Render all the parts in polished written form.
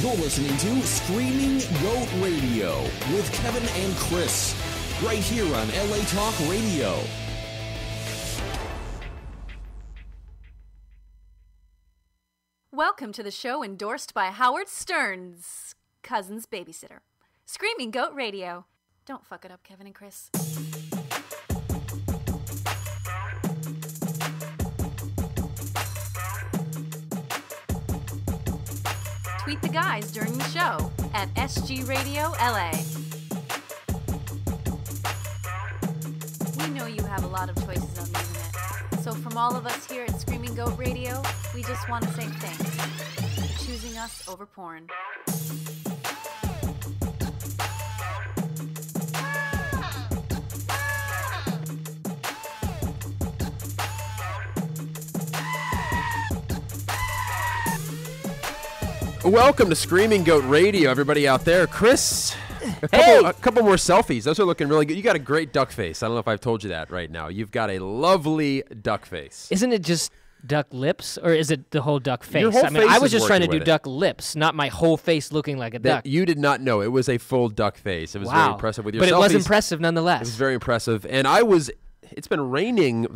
You're listening to Screaming Goat Radio with Kevin and Chris, right here on LA Talk Radio. Welcome to the show endorsed by Howard Stern's cousin's babysitter. Screaming Goat Radio. Don't fuck it up, Kevin and Chris. Tweet the guys during the show at SG Radio LA. We know you have a lot of choices on the internet. So from all of us here at Screaming Goat Radio, we just want to say thanks for choosing us over porn. Welcome to Screaming Goat Radio, everybody out there. Chris, a couple more selfies. Those are looking really good. You got a great duck face. I don't know if I've told you that right now. You've got a lovely duck face. Isn't it just duck lips, or is it the whole duck face? Your whole face I was is just trying to working do with it. duck lips, not my whole face looking like a duck. You did not know. It was a full duck face. It was Wow. very impressive with your But selfies. it was impressive nonetheless. It was very impressive. And it's been raining.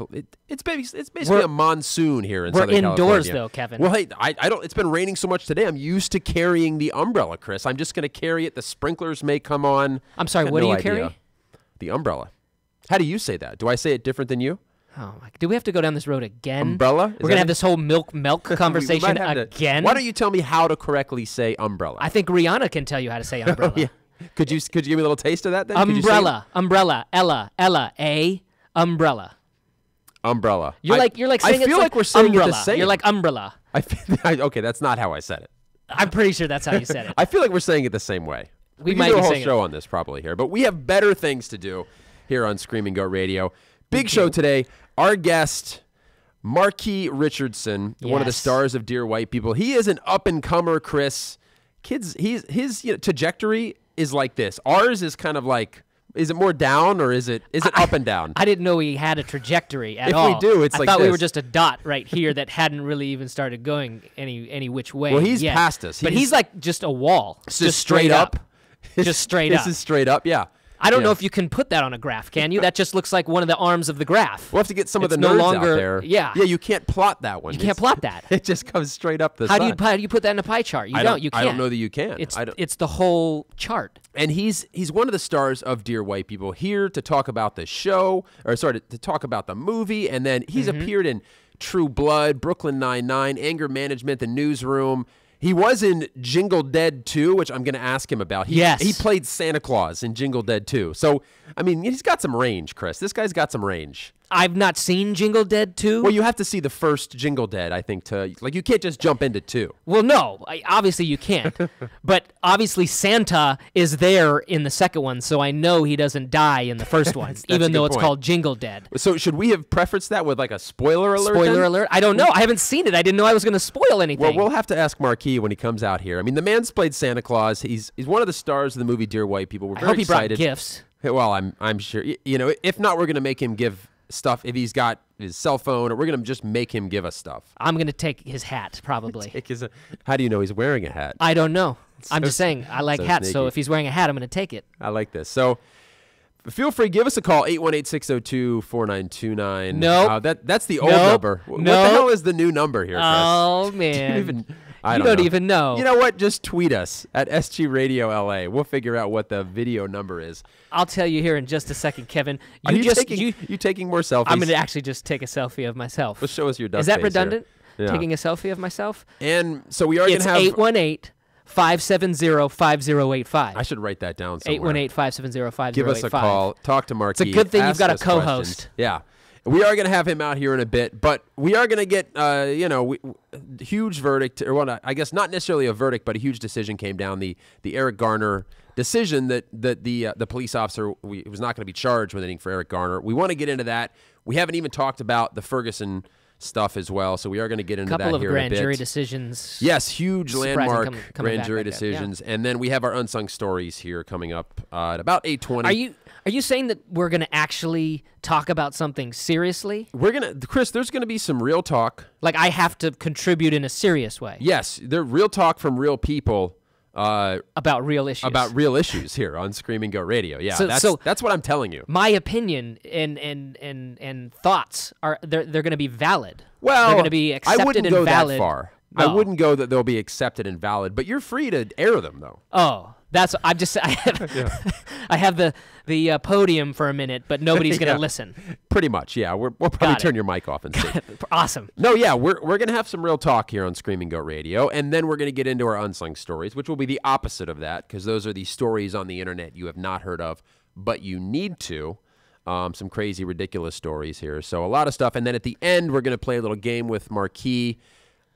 It's basically We're- a monsoon here in we're Southern indoors, California. though, Kevin. Well, hey, I don't. It's been raining so much today. I'm used to carrying the umbrella, Chris. I'm just going to carry it. The sprinklers may come on. I'm sorry, Got what do no you idea. carry? The umbrella. How do you say that? Do I say it different than you? Oh, my, do we have to go down this road again? Umbrella? Is We're that going to have it? this whole milk We conversation might have to- again? Why don't you tell me how to correctly say umbrella? I think Rihanna can tell you how to say umbrella. Yeah. Could you give me a little taste of that then? Could you say Umbrella, umbrella, Ella, a umbrella. umbrella. You're like saying I feel it's like we're saying umbrella. it the same. You're like umbrella. Okay, that's not how I said it. I'm pretty sure that's how you said it. I feel like we're saying it the same way. We can might do be a whole saying it. show on this probably here, but we have better things to do here on Screaming Goat Radio. Big show today. Our guest, Marquis Richardson, one of the Yes. stars of Dear White People. He is an up-and-comer, Chris. His trajectory is like this. Ours is kind of like, is it more down or is it up and down? I didn't know he had a trajectory at If all. we do, it's I like thought we this. were just a dot right here that hadn't really even started going any which way. Well, he's yet. past us. But he's like just a wall. Just straight up. Just straight This up. is straight up, yeah. I don't know Yeah. if you can put that on a graph, can you? That just looks like one of the arms of the graph. We'll have to get some of It's the no nerds longer- out there. yeah. Yeah, you can't plot that one. You can't plot that. It just comes straight up the How side. do you put that in a pie chart? You don't. You can't. I don't know that you can. It's I don't- it's the whole chart. And he's one of the stars of Dear White People, here to talk about the show, or sorry, to talk about the movie, and then he's Mm-hmm. appeared in True Blood, Brooklyn Nine-Nine, Anger Management, The Newsroom. He was in Jingle Dead 2, which I'm going to ask him about. Yes. He played Santa Claus in Jingle Dead 2. So, I mean, he's got some range, Chris. This guy's got some range. I've not seen Jingle Dead 2. Well, you have to see the first Jingle Dead, I think, you can't just jump into 2. Well, no, obviously you can't. But obviously Santa is there in the second one, so I know he doesn't die in the first one, a even though good it's point. called Jingle Dead. So should we have prefaced that with like a spoiler alert? Spoiler then? alert. I don't know. I haven't seen it. I didn't know I was going to spoil anything. Well, we'll have to ask Marquis when he comes out here. I mean, the man's played Santa Claus. He's one of the stars of the movie Dear White People. We're I very hope he brought excited. gifts. Well, I'm sure. You know, if not, we're going to make him give stuff. If he's got his cell phone, or we're going to just make him give us stuff. I'm going to take his hat, probably. How do you know he's wearing a hat? I don't know. I'm so just saying, I like so hats, so sneaky. if he's wearing a hat, I'm going to take it. I like this. So feel free, give us a call, 818-602-4929. Nope. That's the old Nope. number. What the Nope. hell is the new number here, Chris? Oh, Do man. you even, I You don't don't know. even know. You know what? Just tweet us at SG Radio LA. We'll figure out what the video number is. I'll tell you here in just a second, Kevin. Are you taking more selfies? I'm going to actually just take a selfie of myself. Well, show us your duck Is that face redundant? here. Yeah. Taking a selfie of myself? And so we are going It's to have... 818-570-5085. I should write that down somewhere. 818-570-5085. Give us a call. Talk to Marquis. It's a good thing you've ask got a us co-host. questions. Yeah. We are going to have him out here in a bit, but we are going to get, huge verdict, or what? I guess not necessarily a verdict, but a huge decision came down. The Eric Garner decision that the police officer was not going to be charged with anything for Eric Garner. We want to get into that. We haven't even talked about the Ferguson stuff as well, so we are going to get into couple that of here in a grand bit. jury decisions. Yes, huge Surprising landmark coming grand back jury like that, yeah. decisions, and then we have our unsung stories here coming up at about 8:20. Are you saying that we're going to actually talk about something seriously? Chris, there's gonna be some real talk. Like I have to contribute in a serious way? Yes, they're real talk from real people about real issues. About real issues here on Screaming Goat Radio. Yeah, So that's what I'm telling you. my opinion and thoughts are they're going to be valid. Well, they're going to be accepted I wouldn't and go valid. that far. No. I wouldn't go that they'll be accepted and valid, but you're free to air them, though. Oh, I have the podium for a minute, but nobody's going to Yeah. listen. Pretty much, yeah. We'll probably Got it. turn your mic off and see. Awesome. No, yeah, we're going to have some real talk here on Screaming Goat Radio, and then we're going to get into our unsung stories, which will be the opposite of that, because those are the stories on the internet you have not heard of, but you need to. Some crazy, ridiculous stories here. So a lot of stuff. And then at the end, we're going to play a little game with Marquis.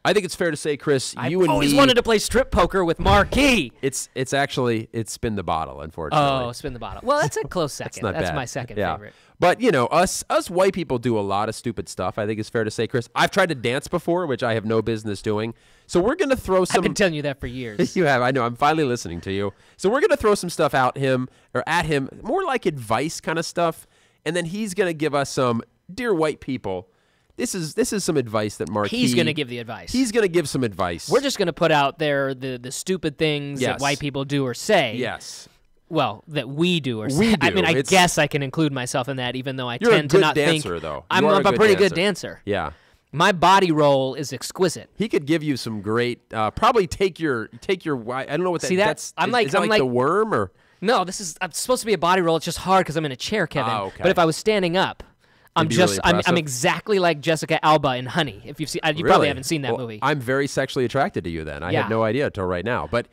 I think it's fair to say, Chris, I've you and always me, wanted to play strip poker with Marquis. It's actually spin the bottle, unfortunately. Oh, spin the bottle. Well, that's a close second. Not That's bad. my second Yeah. favorite. But, us white people do a lot of stupid stuff, I think it's fair to say, Chris. I've tried to dance before, which I have no business doing. So we're going to throw I've some... been telling you that for years. You have. I know. I'm finally listening to you. So we're going to throw some stuff at him, more like advice kind of stuff. And then he's going to give us some, dear white people, this is some advice that Marquis... He's going to give the advice. He's going to give some advice. We're just going to put out there the stupid things Yes. that white people do or say. Yes. Well, that we do or say. We I do. mean, I It's- guess I can include myself in that, even though I You're a tend to good not dancer, think. though. You I'm are a a good pretty good dancer. dancer. Yeah. My body roll is exquisite. He could give you some great... probably take your... I don't know what that... See, that's... I'm is, like- is that I'm like the like- worm or... No, I'm supposed to be a body roll. It's just hard because I'm in a chair, Kevin. Ah, okay. But if I was standing up, I'm It'd be really I'm impressive. exactly like Jessica Alba in Honey. If you've seen, you Really? probably haven't seen that Well, movie. I'm very sexually attracted to you then. I Yeah. had no idea until right now. But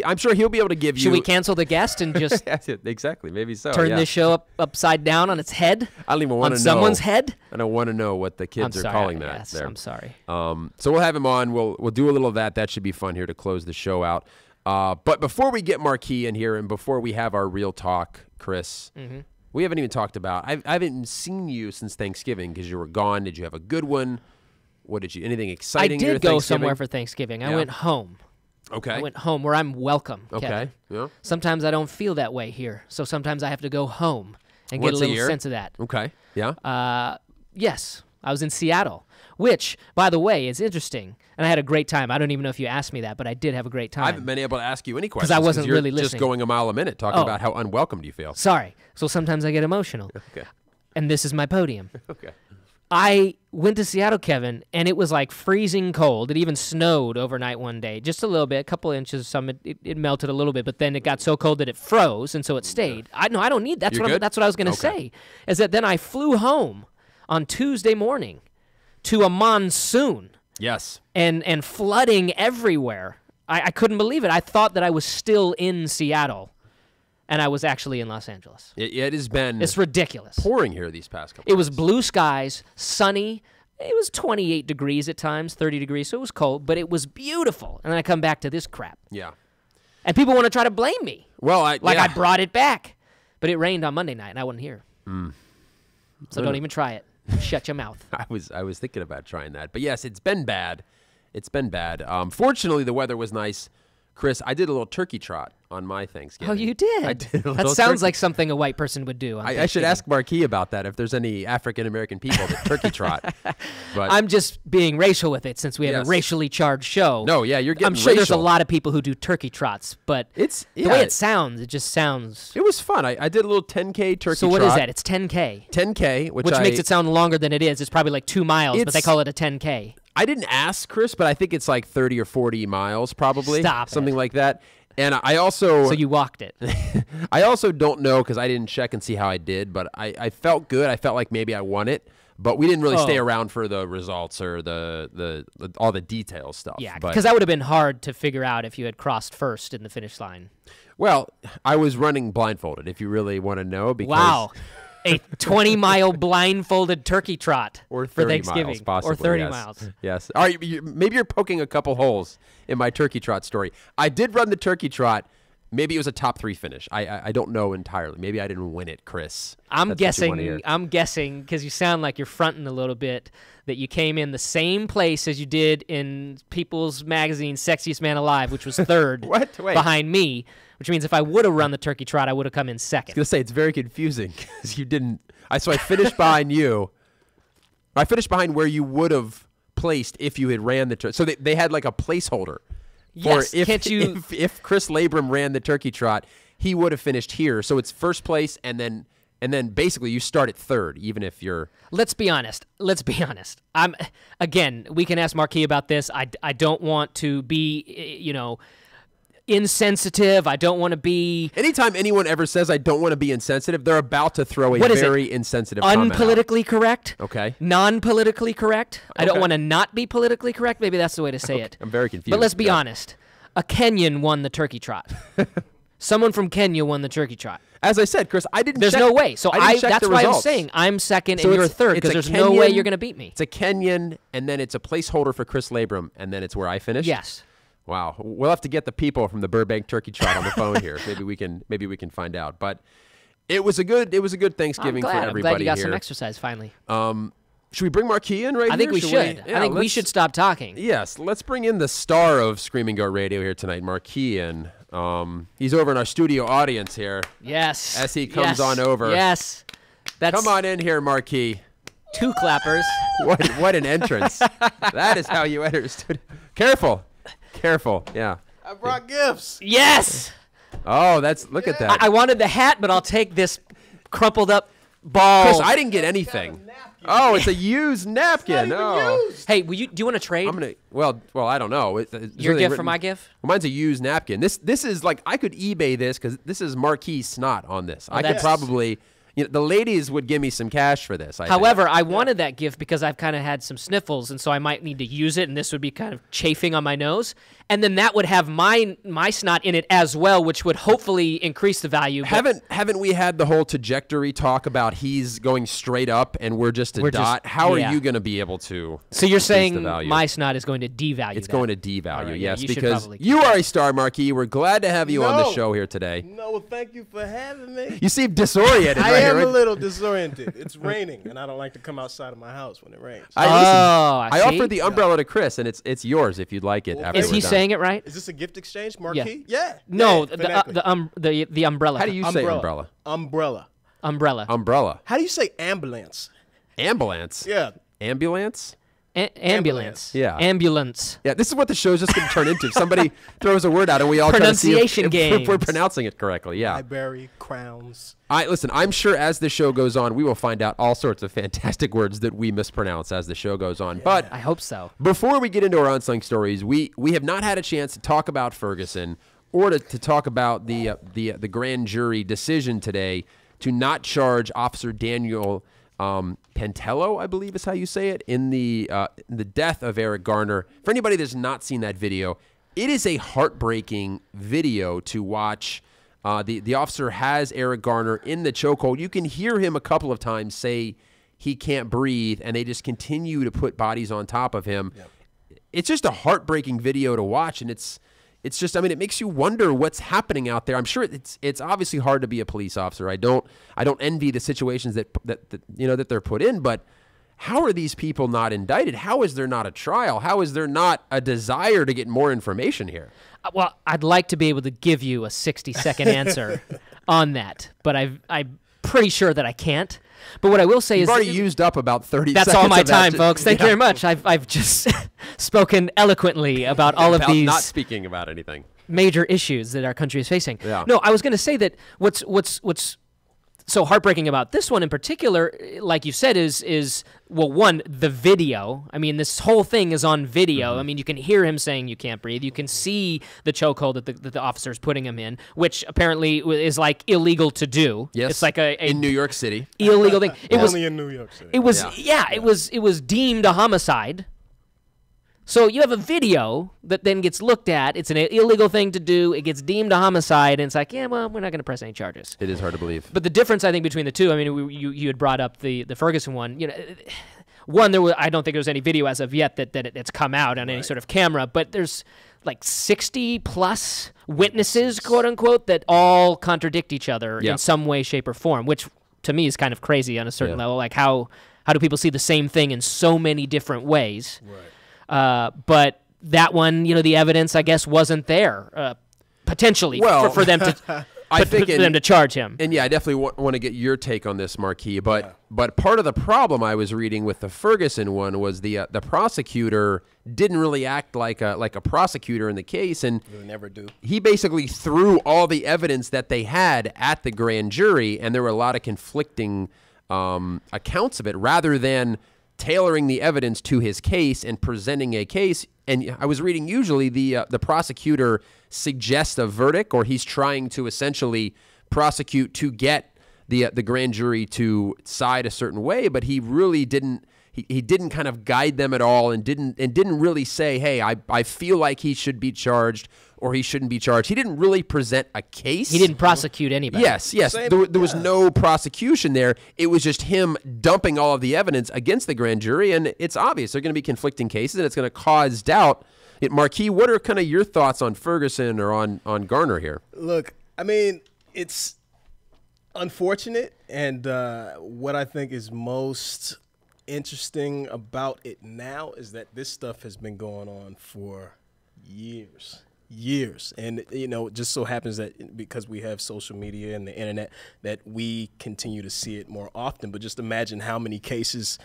I'm sure he'll be able to give you... Should we cancel the guest and just Exactly. Maybe so. turn yeah. this show upside down on its head? I don't even want on to know. someone's head? I don't want to know what the I'm kids are sorry. calling that. Yes, there. I'm sorry. So we'll have him on. We'll do a little of that. That should be fun here to close the show out. But before we get Marquis in here and before we have our real talk, Chris, Mm-hmm. we haven't even talked about. I haven't seen you since Thanksgiving because you were gone. Did you have a good one? What did you? Anything I exciting? in your did go Thanksgiving? somewhere for Thanksgiving. I Yeah. went home. Okay. I went home where I'm welcome, Okay. Kevin. Yeah. Sometimes I don't feel that way here, so sometimes I have to go home and Once get a a little year? sense of that. Okay. Yeah. Yes, I was in Seattle, which, by the way, is interesting, and I had a great time. I don't even know if you asked me that, but I did have a great time. I haven't been able to ask you any questions I wasn't you're really just listening. going a mile a minute talking Oh. about how unwelcomed you feel. Sorry. So sometimes I get emotional, Okay. and this is my podium. Okay. I went to Seattle, Kevin, and it was like freezing cold. It even snowed overnight one day, just a little bit, a couple inches. It melted a little bit, but then it got so cold that it froze, and so it stayed. I don't need. That's You're what good? that's what I was going to Okay. say. Is that then I flew home on Tuesday morning to a monsoon Yes. and flooding everywhere. I couldn't believe it. I thought that I was still in Seattle, and I was actually in Los Angeles. It has been It's ridiculous. pouring here these past couple. It was days. blue skies, sunny. It was 28 degrees at times, 30 degrees, so it was cold, but it was beautiful. And then I come back to this crap. Yeah. And people want to try to blame me. Well, Like yeah. I brought it back. But it rained on Monday night, and I wasn't here. So don't even try it. Shut your mouth. I was thinking about trying that, but yes, it's been bad. It's been bad. Fortunately, the weather was nice. Chris, I did a little turkey trot on my Thanksgiving. Oh, you did? I did a That little sounds turkey- like something a white person would do. On I should Thanksgiving. ask Marquis about that if there's any African American people that turkey trot. But I'm just being racial with it since we have Yes. a racially charged show. No, yeah, you're getting I'm sure there's a racial. lot of people who do turkey trots, but It's the way it sounds, it just sounds. It was fun. I did a little 10K turkey So what trot. is that? It's 10K. 10K, which Makes it sound longer than it is. It's probably like 2 miles, but they It's- call it a 10K. I didn't ask Chris, but I think it's like 30 or 40 miles probably. Stop Something it. like that. And I also So you walked it. I also don't know because I didn't check and see how I did, but I felt good. I felt like maybe I won it, but we didn't really stay Oh. around for the results or the all the detail stuff. Yeah, but, because that would have been hard to figure out if you had crossed first in the finish line. well, I was running blindfolded. If you really want to know, because Wow. A 20-mile blindfolded turkey trot or 30 for Thanksgiving. miles, possibly. Or 30 yes. miles. Yes. All right. Maybe you're poking a couple holes in my turkey trot story. I did run the turkey trot. Maybe it was a top 3 finish. I don't know entirely. Maybe I didn't win it, Chris. I'm That's what you wanna hear. guessing, because you sound like you're fronting a little bit, that you came in the same place as you did in People's Magazine Sexiest Man Alive, which was third What? Wait. behind me, which means if I would have run the turkey trot, I would have come in second. Gonna say it's very confusing because you didn't. So I finished behind you. I finished behind where you would have placed if you had ran the. So they had like a placeholder. Yes, can't you? If Chris Labrum ran the turkey trot, he would have finished here. So it's first place, and then basically you start at third, even if you're. Let's be honest. Again, we can ask Marquis about this. I don't want to be, insensitive. I don't want to be. Anytime anyone ever says I don't want to be insensitive, they're about to throw a very insensitive comment out. Unpolitically correct? Okay. Non-politically correct? I don't Okay. want to not be politically correct. Maybe that's the way to say it. I'm very confused. But let's be honest. A Kenyan won the turkey trot. Someone from Kenya won the turkey trot. As I said, Chris, I didn't. There's check, no way. So I didn't check that's the why I'm results. saying I'm second So and you're it's- third, it's because a there's no way Kenyan- you're going to beat me. It's a Kenyan, and then it's a placeholder for Chris Labrum, and then it's where I finish. Yes. Wow, we'll have to get the people from the Burbank Turkey Trot on the phone here. Maybe we can find out. But it was a good Thanksgiving I'm for glad. everybody I'm glad you got here. some exercise finally. Should we bring Marquis in right I think here? we should. Yeah, I think we let's- should stop talking. Yes, let's bring in the star of Screaming Goat Radio here tonight, Marquis in. He's over in our studio audience here. Yes. As he comes Yes. on over. Yes. That's Come on in here, Marquis. 2 clappers. What an entrance. That is how you enter a studio. Careful. Yeah. I brought gifts. Yes. Oh, look at that. I wanted the hat, but I'll take this crumpled up ball. Chris, I didn't get anything. Oh, it's a used napkin. Oh. Hey, do you want to trade? I'm gonna. Well, I don't know. It's Your really gift written- for my gift? Well, mine's a used napkin. This is like I could eBay this because this is Marquis snot on this. I could that's- probably. The ladies would give me some cash for this. I think. However, I wanted that gift because I've kind of had some sniffles, and so I might need to use it, and this would be kind of chafing on my nose. And then that would have my snot in it as well, which would hopefully increase the value. but- Haven't we had the whole trajectory talk about he's going straight up and we're just a We're just- dot? How are yeah. you going to be able to? So you're increase the saying value? my snot is going to devalue It's that. going to devalue, All right, yeah, yes, you should because probably keep you are a star, Marquis. We're glad to have you on the No. show here today. No, well, thank you for having me. You seem disoriented I right am here. a little disoriented. It's raining, and I don't like to come outside of my house when it rains. I I see. offered the umbrella to Chris, and it's yours if you'd like it. After Is we're he done. saying it right? Is this a gift exchange, Marquis? Yeah. No, yeah, phonetically. the umbrella. How do you say umbrella? Umbrella. umbrella? Umbrella. How do you say ambulance? Ambulance. Yeah. Ambulance. Ambulance. Yeah. Ambulance. Yeah, this is what the show's just going to turn into. Somebody throws a word out, and we all try to see Pronunciation if we're games. pronouncing it correctly. Yeah. Library, crowns. Listen, I'm sure as the show goes on, we will find out all sorts of fantastic words that we mispronounce as the show goes on. But I hope so. before we get into our unsung stories, we have not had a chance to talk about Ferguson or to talk about the grand jury decision today to not charge Officer Daniel Pentello, I believe is how you say it, in the death of Eric Garner. For anybody that's not seen that video, it is a heartbreaking video to watch. The officer has Eric Garner in the chokehold. You can hear him a couple of times say he can't breathe, and they just continue to put bodies on top of him. Yep. It's just a heartbreaking video to watch, and it's just, I mean, it makes you wonder what's happening out there. I'm sure it's obviously hard to be a police officer. I don't envy the situations that they're put in, but how are these people not indicted? How is there not a trial? How is there not a desire to get more information here? Well, I'd like to be able to give you a 60-second answer on that, but I'm pretty sure that I can't. But what I will say You've is already used up about 30 that's seconds all my of that. time, folks. Thank you very much. I've just spoken eloquently about all of About these not speaking about anything. major issues that our country is facing. Yeah. No, I was going to say that what's so heartbreaking about this one in particular, like you said, is well, one, the video. I mean, this whole thing is on video. Mm-hmm. I mean, you can hear him saying you can't breathe. You can see the chokehold that the officer is putting him in, which apparently is like illegal to do. Yes. It's like a in New York City. illegal thing. It was Only in New York City. it was Yeah. it was deemed a homicide. So you have a video that then gets looked at. It's an illegal thing to do. It gets deemed a homicide, and it's like, yeah, well, we're not going to press any charges. It is hard to believe. But the difference, I think, between the two, I mean, you had brought up the Ferguson one. You know, one, I don't think there's any video as of yet that it's come out on any sort of camera, but there's like 60 plus witnesses, quote unquote, that all contradict each other Yeah. in some way, shape, or form, which to me is kind of crazy on a certain Yeah. level. Like how do people see the same thing in so many different ways? Right. But that one, the evidence, I guess, wasn't there potentially Well- for them to. I think for them to charge him. And yeah, I definitely want to get your take on this, Marquis. But part of the problem I was reading with the Ferguson one was the prosecutor didn't really act like a prosecutor in the case, and They never do. he basically threw all the evidence that they had at the grand jury, and there were a lot of conflicting accounts of it, rather than tailoring the evidence to his case and presenting a case. And I was reading, usually the prosecutor suggests a verdict, or he's trying to essentially prosecute to get the grand jury to side a certain way, but he really didn't. He didn't kind of guide them at all, and didn't really say, hey, I feel like he should be charged or he shouldn't be charged. He didn't really present a case. He didn't prosecute anybody. Yes. There was no prosecution there. It was just him dumping all of the evidence against the grand jury, and it's obvious they're going to be conflicting cases, and it's going to cause doubt. Marquis, what are kind of your thoughts on Ferguson or on Garner here? Look, I mean, it's unfortunate, and what I think is most interesting about it now is that this stuff has been going on for years. And, it just so happens that because we have social media and the internet that we continue to see it more often. But just imagine how many cases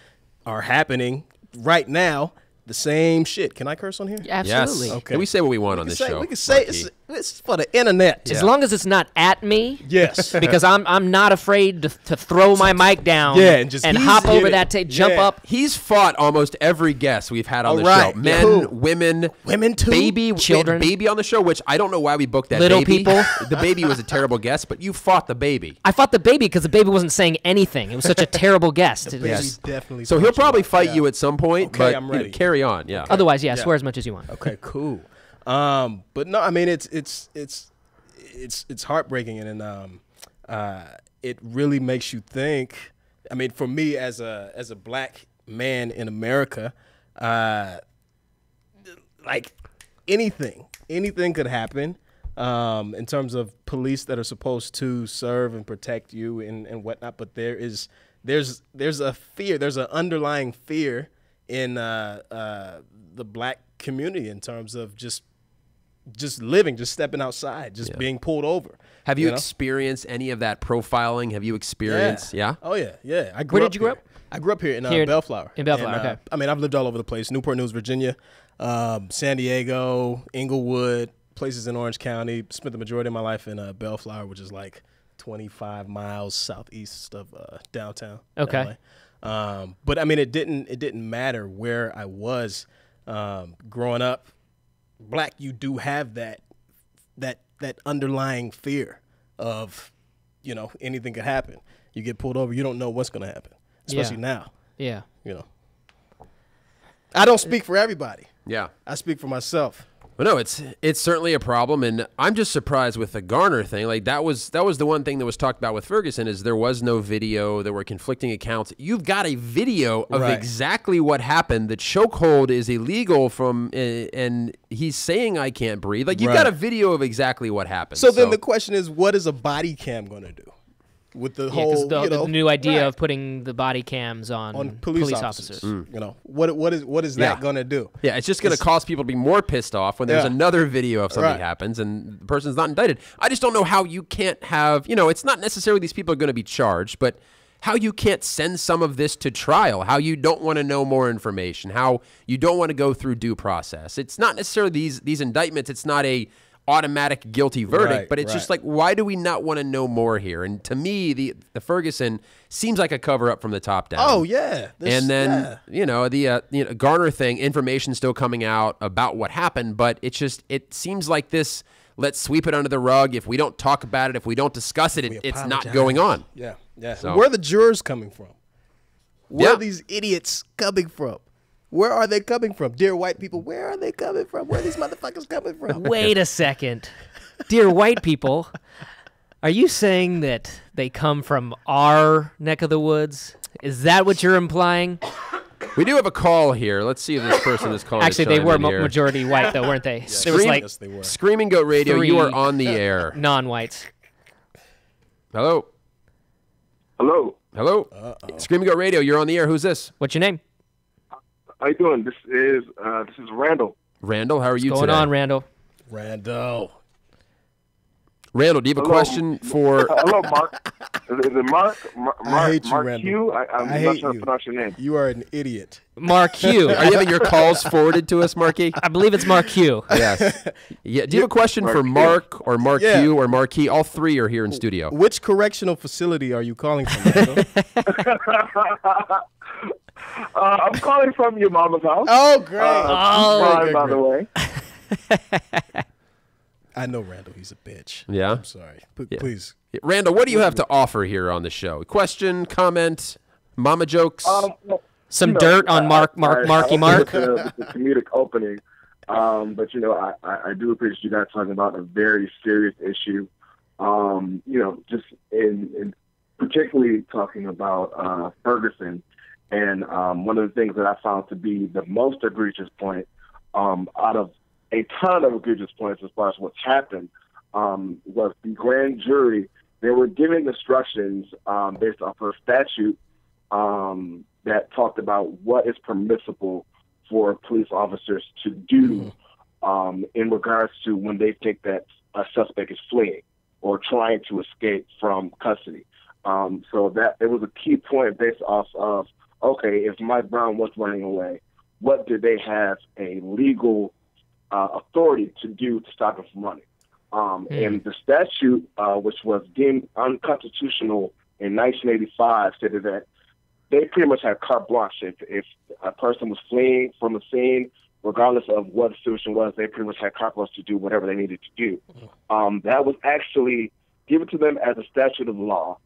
are happening right now. The same shit. Can I curse on here? Absolutely. Yes. Okay. Can we say what we want on this show? We can say Marquis? it's for the internet. As long as it's not at me. Yes. Because I'm not afraid to throw my mic down. Yeah, and just hop hit over it. that tape, jump Yeah. up. He's fought almost every guest we've had on the right. show. Men, Who? women too? baby, Children. we had baby on the show, which I don't know why we booked that Little baby. people. The baby was a terrible guest, but you fought the baby. I fought the baby because the baby wasn't saying anything. It was such a terrible guest. Baby Yes. definitely So he'll punch you probably out. fight Yeah. you at some point, Okay, but I'm ready. carry on. Yeah. Otherwise, yeah, Yeah. swear as much as you want. Okay, cool. But no, I mean it's heartbreaking, and it really makes you think. I mean, for me as a black man in America, like anything could happen in terms of police that are supposed to serve and protect you and whatnot. But there's a fear, there's an underlying fear in the black community in terms of just living, just stepping outside, just being pulled over. Have you know? experienced any of that profiling? Have you experienced? Yeah. Oh yeah. I Where did you grow here. up? I grew up here in Here Bellflower. in Bellflower, And, okay. I mean, I've lived all over the place: Newport News, Virginia, San Diego, Inglewood, places in Orange County. Spent the majority of my life in Bellflower, which is like 25 miles southeast of downtown. Okay. LA. But I mean, it didn't matter where I was growing up. Black, you do have that underlying fear of, anything could happen. You get pulled over, you don't know what's going to happen, especially now. Yeah. I don't speak for everybody. Yeah. I speak for myself. But no, it's certainly a problem, and I'm just surprised with the Garner thing. Like that was the one thing that was talked about with Ferguson is there was no video, there were conflicting accounts. You've got a video of Right. exactly what happened. The chokehold is illegal and he's saying I can't breathe. Like you've got a video of exactly what happened. So then the question is, what is a body cam going to do with the Yeah, whole, because the new idea right, of putting the body cams on police officers? What is that Yeah. going to do? Yeah, it's just going to cause people to be more pissed off when there's Yeah. another video of something Right. happens and the person's not indicted. I just don't know how you can't have, it's not necessarily these people are going to be charged, but how you can't send some of this to trial, how you don't want to know more information, how you don't want to go through due process. It's not necessarily these indictments. It's not a automatic guilty verdict, Right, but it's just right. like, why do we not want to know more here? And to me, the Ferguson seems like a cover up from the top down. Oh yeah, And then the Garner thing, information still coming out about what happened, but it seems like this. Let's sweep it under the rug. If we don't talk about it, if we don't discuss it, it's not apologize. going on. Yeah. So- Where are the jurors coming from? Where Yeah. are these idiots coming from? Where are they coming from? Dear white people, where are they coming from? Where are these motherfuckers coming from? Wait a second. Dear white people, are you saying that they come from our neck of the woods? Is that what you're implying? We do have a call here. Let's see if this person is calling. Actually, to they chime were in here. majority white, though, weren't they? There was like Yes, they were. Screaming Goat Radio. You are 3 on the air. non-whites. Hello. Hello. Screaming Goat Radio. You're on the air. Who's this? What's your name? How you doing? This is Randall. Randall. How are you What's going today? on, Randall? Randall. Randall, do you have a question for? Hello, Mark. Is it Mark? I hate you, Mark Randall. Q? I'm I not hate sure you. to pronounce your name. You are an idiot. Mark Hugh. Are you having your calls forwarded to us, Marky? I believe it's Mark Hugh. Yes. Yeah. Do you have a question for Mark or Mark Yeah. Q or Marquis? All three are here in studio. Which correctional facility are you calling from, Randall? I'm calling from your mama's house. Oh, great. Fine, by the way. I know Randall. He's a bitch. Yeah? I'm sorry. Please. Randall, what do you have to offer here on the show? Question, comment, mama jokes? Well, Some dirt on Marky Mark. With the comedic opening. But, I do appreciate you guys talking about a very serious issue. Just in particularly talking about Ferguson. And one of the things that I found to be the most egregious point out of a ton of egregious points as far as what's happened was the grand jury. They were giving instructions based off of a statute that talked about what is permissible for police officers to do in regards to when they think that a suspect is fleeing or trying to escape from custody. So that it was a key point based off of, okay, if Mike Brown was running away, what did they have a legal authority to do to stop him from running? And the statute, which was deemed unconstitutional in 1985, stated that they pretty much had carte blanche. If a person was fleeing from a scene, regardless of what the situation was, they pretty much had carte blanche to do whatever they needed to do. That was actually given to them as a statute of law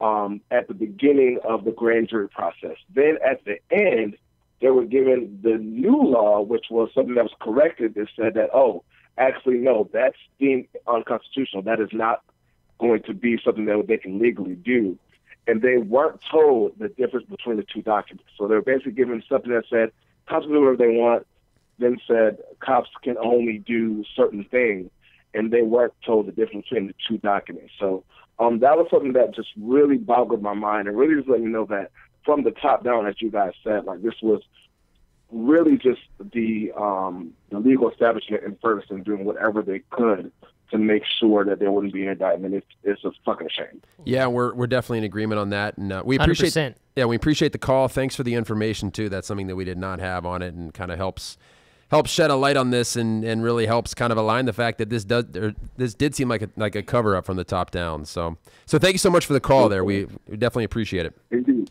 at the beginning of the grand jury process. Then at the end, they were given the new law, which was something that was corrected that said that, actually, no, that's deemed unconstitutional. That is not going to be something that they can legally do. And they weren't told the difference between the two documents. So they were basically given something that said cops can do whatever they want, then said cops can only do certain things, and they weren't told the difference between the two documents. So that was something that just really boggled my mind and really just let me know that from the top down, as you guys said, like this was really just the legal establishment in Ferguson doing whatever they could to make sure that there wouldn't be an indictment. It's a fucking shame. Yeah, we're definitely in agreement on that, and we appreciate. 100%. Yeah, we appreciate the call. Thanks for the information too. That's something that we did not have on it, and kind of helps shed a light on this, and really helps kind of align the fact that this did seem like a cover up from the top down. So thank you so much for the call there. We definitely appreciate it. Indeed.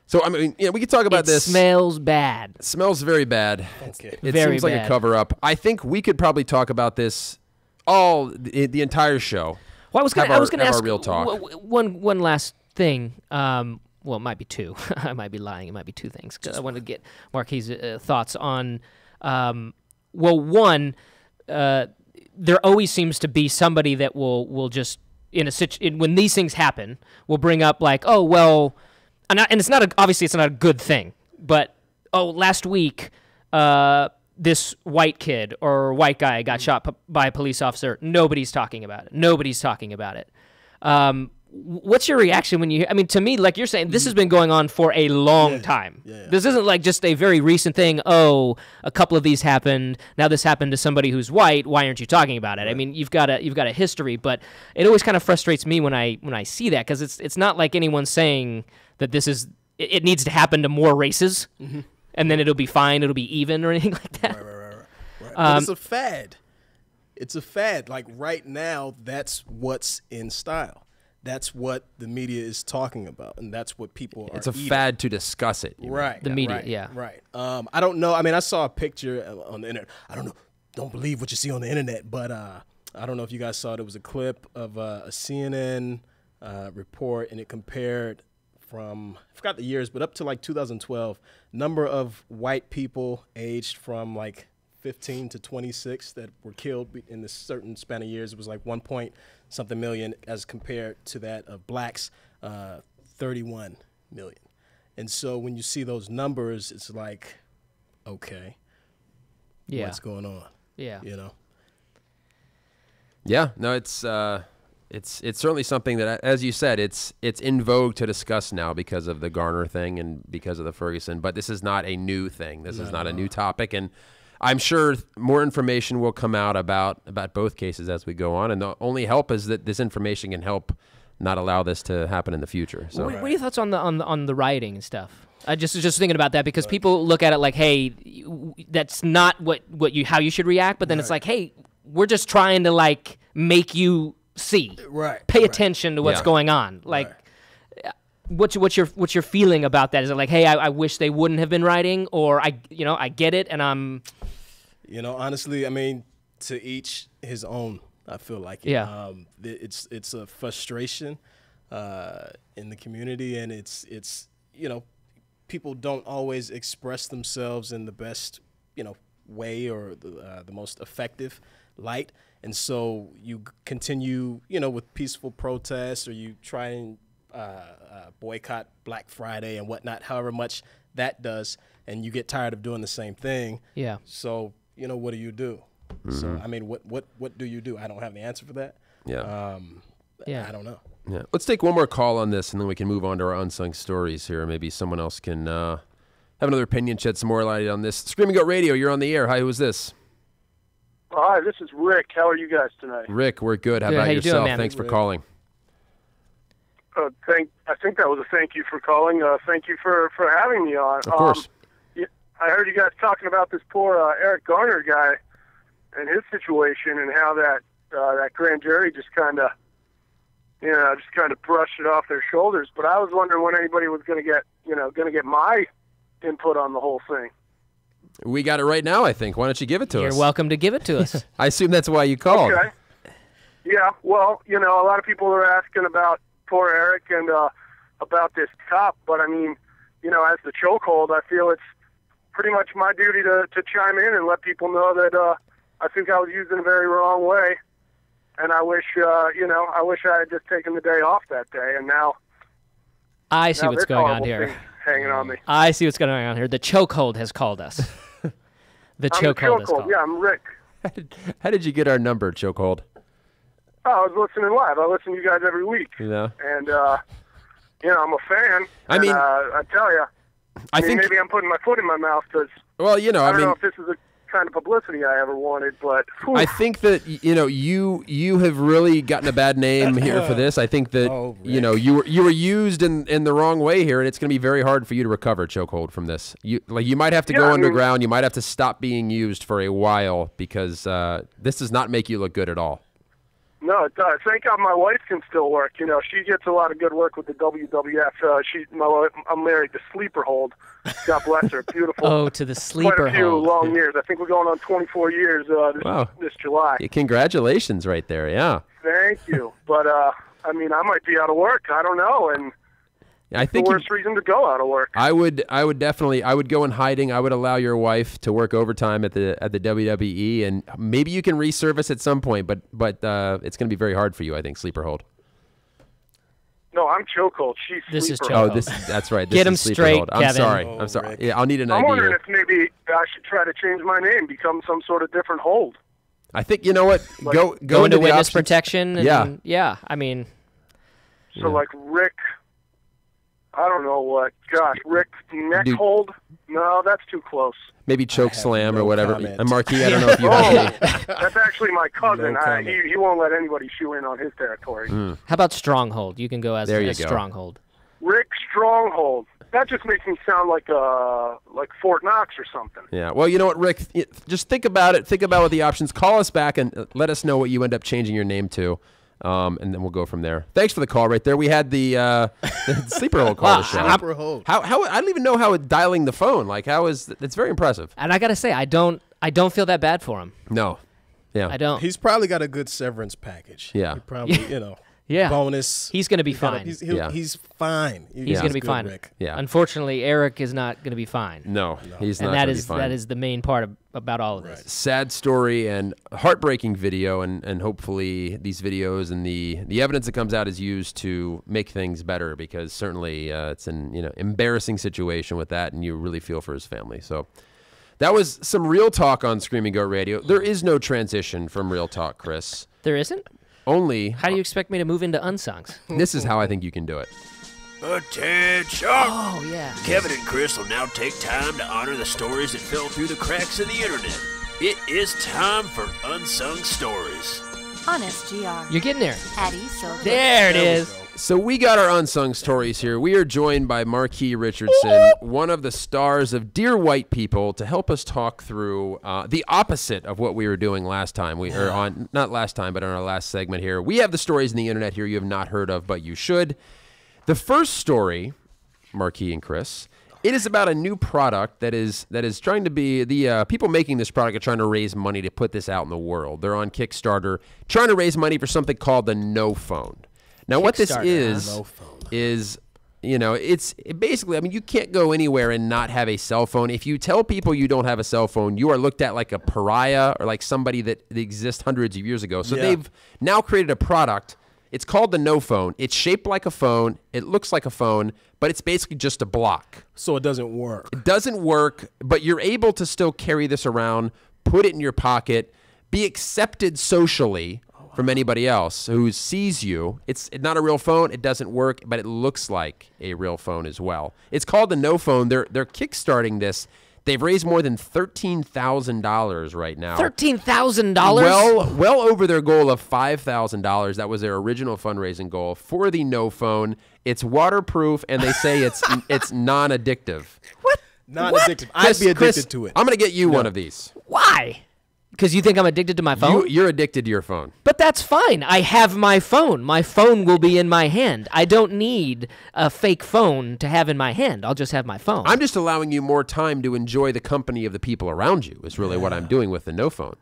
So, I mean, we could talk about this. It smells bad. It smells very bad. Okay. It Very seems like bad. a cover-up. I think we could probably talk about this the entire show. Well, I was going to have ask our real talk. one last thing. Well, it might be two. I might be lying. It might be two things. 'Cause I want to get Marquis' thoughts on. One, there always seems to be somebody that will just when these things happen, will bring up like, oh well. And it's not obviously it's not a good thing, but last week this white kid or white guy got shot by a police officer. Nobody's talking about it. What's your reaction when you? I mean, to me, like you're saying, this has been going on for a long time. Yeah. This isn't like just a very recent thing. Oh, a couple of these happened. Now this happened to somebody who's white. Why aren't you talking about it? Right. I mean, you've got a history, but it always kind of frustrates me when I see that because it's not like anyone's saying that this is it needs to happen to more races, and then it'll be fine, it'll be even, or anything like that. Right. But it's a fad. It's a fad. Like right now, that's what's in style. That's what the media is talking about, and that's what people are. It's a eating. fad to discuss it. Right. The media, Right. I don't know. I mean, I saw a picture on the internet. I don't know. Don't believe what you see on the internet, but I don't know if you guys saw it. It was a clip of a CNN report, and it compared from, I forgot the years, but up to like 2012, number of white people aged from like 15 to 26 that were killed in this certain span of years. It was like 1-point-something million as compared to that of blacks, 31 million. And so when you see those numbers, it's like, okay, what's going on? Yeah. You know? Yeah, no, it's certainly something that, as you said, it's in vogue to discuss now because of the Garner thing and because of the Ferguson. But this is not a new thing. This is not a new topic. And I'm sure more information will come out about both cases as we go on, and the only help is that this information can help not allow this to happen in the future. So, What are your thoughts on the rioting and stuff? I just thinking about that because people look at it like, hey, that's not how you should react, but then it's like, hey, we're just trying to like make you see, pay attention to what's going on, like. What's your feeling about that? Is it like, hey, I wish they wouldn't have been rioting, or I get it, and I'm. Honestly, I mean, to each his own. I feel like it. Yeah. It's a frustration in the community, and it's people don't always express themselves in the best way or the most effective light, and so you continue with peaceful protests, or you try and boycott Black Friday and whatnot, however much that does, and you get tired of doing the same thing. Yeah. So what do you do? So I mean, what do you do? I don't have the answer for that. Yeah. I don't know. Yeah. Let's take one more call on this, and then we can move on to our unsung stories here. Maybe someone else can have another opinion, shed some more light on this. Screaming Goat Radio, you're on the air. Hi, who's this? Hi, this is Rick. How are you guys tonight? Rick, we're good. How Good. about How you yourself? doing, man? Thanks for calling. I think that was a thank you for calling. Thank you for having me on. Of course. I heard you guys talking about this poor Eric Garner guy and his situation, and how that grand jury just kind of brushed it off their shoulders. But I was wondering when anybody was going to get my input on the whole thing. We got it right now, I think. Why don't you give it to us? You're welcome to give it to us. I assume that's why you called. Okay. Yeah. Well, a lot of people are asking about poor Eric and about this cop, but I mean, as the chokehold, I feel it's pretty much my duty to chime in and let people know that I think I was used in a very wrong way, and I wish I had just taken the day off that day, and now I see what's this going on horrible here. thing's hanging on me. I see what's going on here. The chokehold has called us. The chokehold has called. Yeah, I'm Rick. How did you get our number, Chokehold? Oh, I was listening live. I listen to you guys every week. Yeah. And, I'm a fan. I mean, I tell you, I think maybe I'm putting my foot in my mouth because Well, I don't I mean, know if this is the kind of publicity I ever wanted, but whew. I think that you have really gotten a bad name here for this. I think that Oh, you were used in the wrong way here, and it's going to be very hard for you to recover, Chokehold, from this. You might have to go underground. You might have to stop being used for a while because this does not make you look good at all. No, it does. Thank God my wife can still work. She gets a lot of good work with the WWF. I'm married to Sleeper Hold. God bless her. Beautiful. Oh, to the sleeper Quite a few hold. long years. I think we're going on 24 years Wow. this July. Yeah, congratulations right there, yeah. Thank you. But, I might be out of work. I don't know. And I the think worst reason to go out of work. I would definitely go in hiding. I would allow your wife to work overtime at the WWE, and maybe you can resurface at some point. But it's going to be very hard for you, I think. Sleeper Hold. No, I'm Chokehold. She's This is Sleeper Oh, Hold. that's right. This Get him is Sleeper straight, Hold. I'm Kevin. sorry. Oh, I'm sorry. Rick. Yeah, I'll need an I'm ID. wondering here. if maybe I should try to change my name, become some sort of different hold. I think you know what. Go Go into the witness options. protection. And, Yeah. I mean, So like Rick, I don't know what. Gosh, Rick Neck Dude. Hold? No, that's too close. Maybe Choke have Slam or no whatever. comment. And Marquis, I don't know if you have any. That's actually my cousin. No comment. He won't let anybody shoe in on his territory. Mm. how about stronghold? You can go as There you a go. stronghold. Rick Stronghold. That just makes me sound like Fort Knox or something. Yeah. Well, you know what, Rick? Just think about it. Think about what the options. Call us back and let us know what you end up changing your name to, and then we'll go from there. Thanks for the call right there. We had the Sleeper Hold call the show. Sleeper Hold. How I don't even know how dialing the phone. It's very impressive. And I gotta say, I don't feel that bad for him. No. Yeah. I don't. He's probably got a good severance package. Yeah. He probably, Yeah. bonus. He's gonna be He's got a- fine. He's fine. He's gonna be good, fine. Rick. Yeah. Unfortunately, Eric is not gonna be fine. No, he's And not. that gonna is be fine. that is the main part about all of this. Sad story and heartbreaking video, and hopefully these videos and the evidence that comes out is used to make things better, because certainly it's an embarrassing situation with that, and you really feel for his family. So that was some real talk on Screaming Goat Radio. There is no transition from real talk, Chris. There isn't? Only How do you expect me to move into unsungs? this is how I think you can do it. Attention! Oh, yeah. Kevin and Chris will now take time to honor the stories that fell through the cracks of the internet. It is time for Unsung Stories. On SGR. You're getting there. At Silver. There it is. So we got our unsung stories here. We are joined by Marquis Richardson, one of the stars of Dear White People, to help us talk through the opposite of what we were doing last time. Not last time, but on our last segment here. We have the stories in the internet here you have not heard of, but you should. The first story, Marquis and Chris, it is about a new product that is trying to be the people making this product are trying to raise money to put this out in the world. They're on Kickstarter trying to raise money for something called the No Phone. Now, what this is, you know, it's basically, I mean, you can't go anywhere and not have a cell phone. If you tell people you don't have a cell phone, you are looked at like a pariah or like somebody that exists hundreds of years ago. So they've now created a product. It's called the No Phone. It's shaped like a phone. It looks like a phone, but it's basically just a block. So it doesn't work. It doesn't work, but you're able to still carry this around, put it in your pocket, be accepted socially from anybody else who sees you. It's not a real phone. It doesn't work, but it looks like a real phone as well. It's called the No Phone. They're kickstarting this. They've raised more than $13,000 right now. $13,000? Well over their goal of $5,000. That was their original fundraising goal for the No Phone. It's waterproof, and they say it's non-addictive. What? Non-addictive. I'd be addicted to it. I'm going to get you one of these. Why? Because you think I'm addicted to my phone? You're addicted to your phone. But that's fine. I have my phone. My phone will be in my hand. I don't need a fake phone to have in my hand. I'll just have my phone. I'm just allowing you more time to enjoy the company of the people around you is really what I'm doing with the No Phone.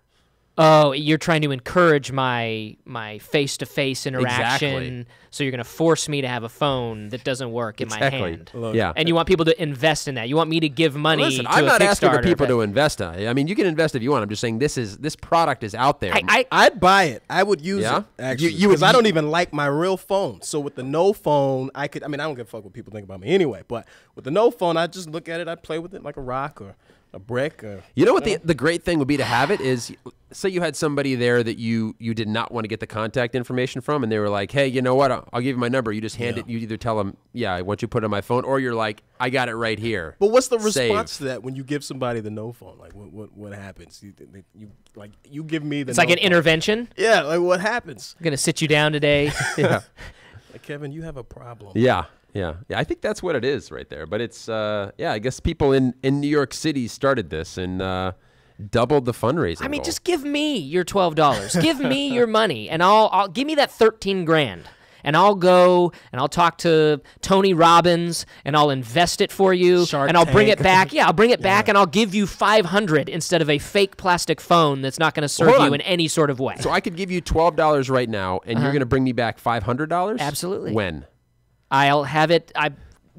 Oh, you're trying to encourage my face-to-face interaction. Exactly. So you're going to force me to have a phone that doesn't work in my hand. Yeah. And you want people to invest in that. You want me to give money Listen, to I'm a not asking for Kickstarter people that- to invest. I mean, you can invest if you want. I'm just saying this product is out there. I'd buy it. I would use Yeah? it, actually. You would- Because I don't even like my real phone. So with the No Phone, I don't give a fuck what people think about me anyway. But with the No Phone, I just look at it. I play with it like a rock or a brick. Or, You know what the great thing would be to have it is, say you had somebody there that you did not want to get the contact information from, and they were like, hey, you know what? I'll give you my number. You just hand it. You either tell them, yeah, I want you to put it on my phone, or you're like, I got it right here. But what's the Save. response to that when you give somebody the No Phone? Like, what happens? You give me the It's like No an Phone. intervention. Yeah, like what happens? I'm going to sit you down today. Yeah. Like, Kevin, you have a problem. Yeah. I think that's what it is right there. But it's, I guess people in New York City started this and doubled the fundraising I mean, goal. just give me your $12. Give me your money, and I'll give me that $13,000, and I'll go and I'll talk to Tony Robbins, and I'll invest it for you, Shark and I'll bring it Tank. back. Yeah, I'll bring it back, and I'll give you $500 instead of a fake plastic phone that's not going to serve Hold you on. in any sort of way. So I could give you $12 right now, and you're going to bring me back $500? Absolutely. When? I'll have it.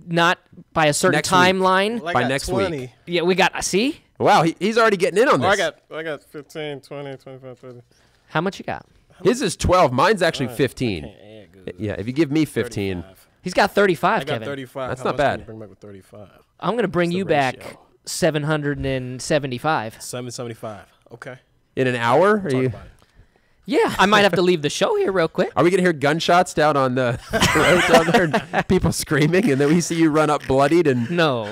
Not by a certain Next week. timeline. Well, I By got next 20. week. Yeah, we got. See Wow, he's already getting in on this. I got 15, 20, 25, 30. how much you got. His is 12. Mine's actually 15. Yeah, if you give me 15. He's got 35, I got Kevin. 35. That's How not much can bad. you bring back with 35? I'm going to bring What's the you back ratio? 775. 775. Okay. In an hour? Are, Talk you, about it. Yeah, I might have to leave the show here real quick. are we going to hear gunshots down on the road down there and people screaming, and then we see you run up bloodied? And No.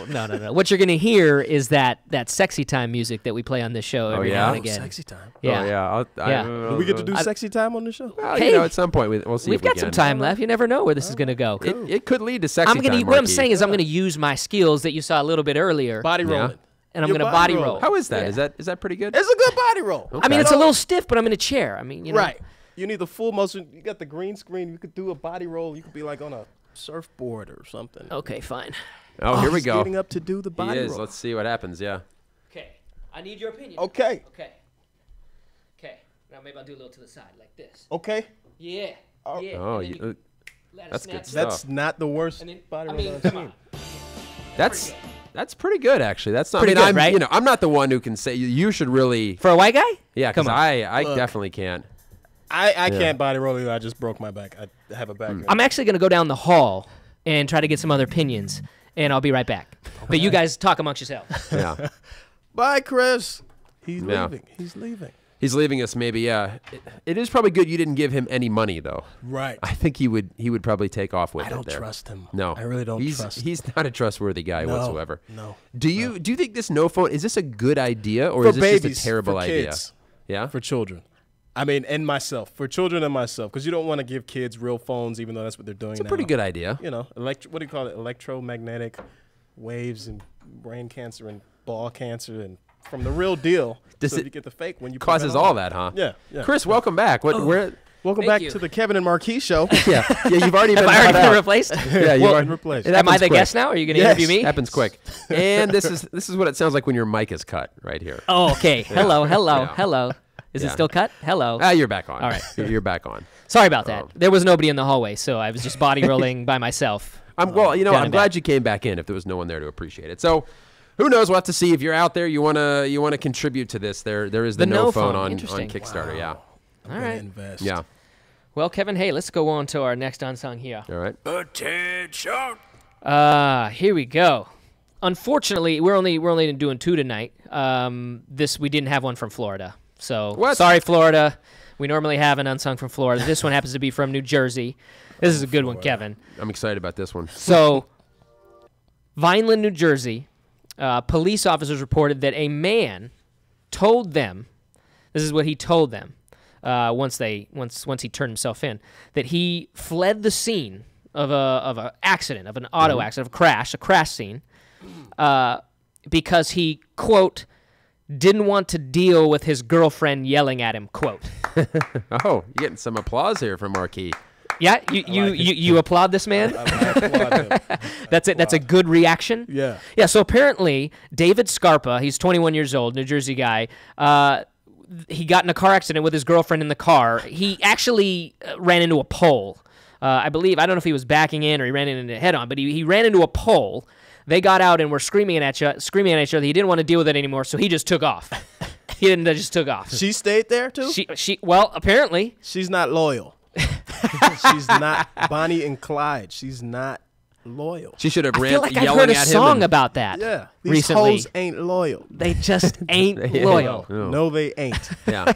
What you're going to hear is that sexy time music that we play on this show every yeah? now and again. Sexy time. Yeah. Oh, yeah. Yeah. Do we get to do sexy time on the show? Well, Hey, you know, at some point we'll see We've if we got some can. time left. You never know where this is going to go. It could lead to sexy I'm gonna. time, What I'm Marquis. saying is, I'm going to use my skills that you saw a little bit earlier, Body Yeah. rolling. and I'm Your going to body body roll. roll. How is that? Yeah. Is that pretty good? It's a good body roll. I mean, it's a little stiff, but I'm in a chair. I mean, you know. Right. You need the full motion. You got the green screen. You could do a body roll. You could be like on a surfboard or something. Okay, fine. Oh, here we He's go. getting up to do the He body is. roll. Let's see what happens. Yeah. Okay, I need your opinion. Okay. Okay. Now maybe I'll do a little to the side like this. Okay. Yeah. Oh. Yeah. Oh, and then you, let it that's snap good to- stuff. That's not the worst And then, body I roll mean, I've come seen. on. That's pretty good, actually. That's not. Pretty I mean, good, I'm right? You know, I'm not the one who can say you should really. For a white guy? Yeah, Come because on. I Look. definitely can't. I can't body roll either. I just broke my back. I have a back. I'm actually going to go down the hall and try to get some other opinions, and I'll be right back. But you guys talk amongst yourselves. Yeah. Bye, Chris. He's Yeah. leaving. He's leaving. He's leaving us, maybe. Yeah, it is probably good you didn't give him any money, though. Right. I think he would probably take off with it. I don't there. trust him. No, I really don't trust him. He's not a trustworthy guy whatsoever. No. Do you think this no phone is this a good idea or For is this babies, just a terrible for idea? kids, Yeah, for children. I mean, and myself, for children and myself, because you don't want to give kids real phones, even though that's what they're doing. it's a pretty good idea. You know, what do you call it? Electromagnetic waves and brain cancer and ball cancer and from the real deal. Does so it you get the fake when you Causes put it on. all that, huh? Yeah. Chris, welcome back. Where? Welcome Thank back you. to the Kevin and Marquis show. Yeah, you've already been Have I cut already been out. replaced? Yeah, you've Well, already replaced. It Am I happens the quick. guest now? Are you going to Yes. interview me? Happens quick. And this is what it sounds like when your mic is cut right here. Oh, okay. Hello. Yeah. Hello. Is it Yeah. still cut? Hello. You're back on. All right. You're back on. Sorry about that. There was nobody in the hallway, so I was just body rolling by myself. I'm down I'm and glad back. you came back in if there was no one there to appreciate it. So who knows? We'll have to see if you're out there. You wanna contribute to this. There is the The no no phone phone. on Interesting. Kickstarter. Yeah. I'm All gonna right. invest. Yeah. Well, Kevin, hey, let's go on to our next unsung hero. All right. Attention. Here we go. Unfortunately, we're only doing 2 tonight. We didn't have one from Florida. So What? sorry, Florida. We normally have an unsung from Florida. This one happens to be from New Jersey. This is a good one, Kevin. I'm excited about this one. So, Vineland, New Jersey, police officers reported that a man told them, this is what he told them, once he turned himself in, that he fled the scene of an accident, of an auto accident, of a crash scene, because he, quote, didn't want to deal with his girlfriend yelling at him, quote. Oh, you're getting some applause here from Marquis. Yeah, you applaud this man? I applaud him. That's it. That's a good reaction. Yeah. Yeah. So apparently, David Scarpa, he's 21 years old, New Jersey guy. He got in a car accident with his girlfriend in the car. He actually ran into a pole. I believe. I don't know if he was backing in or he ran into head on, but he ran into a pole. They got out and were screaming at each other. He didn't want to deal with it anymore, so he just took off. Just took off. She stayed there too. Well, apparently. She's not loyal. She's not Bonnie and Clyde. She's not loyal. She should have I ran feel like I've yelling heard a at him. song about that. Yeah. These recently. hoes ain't loyal. They just ain't loyal. No, they ain't. Yeah.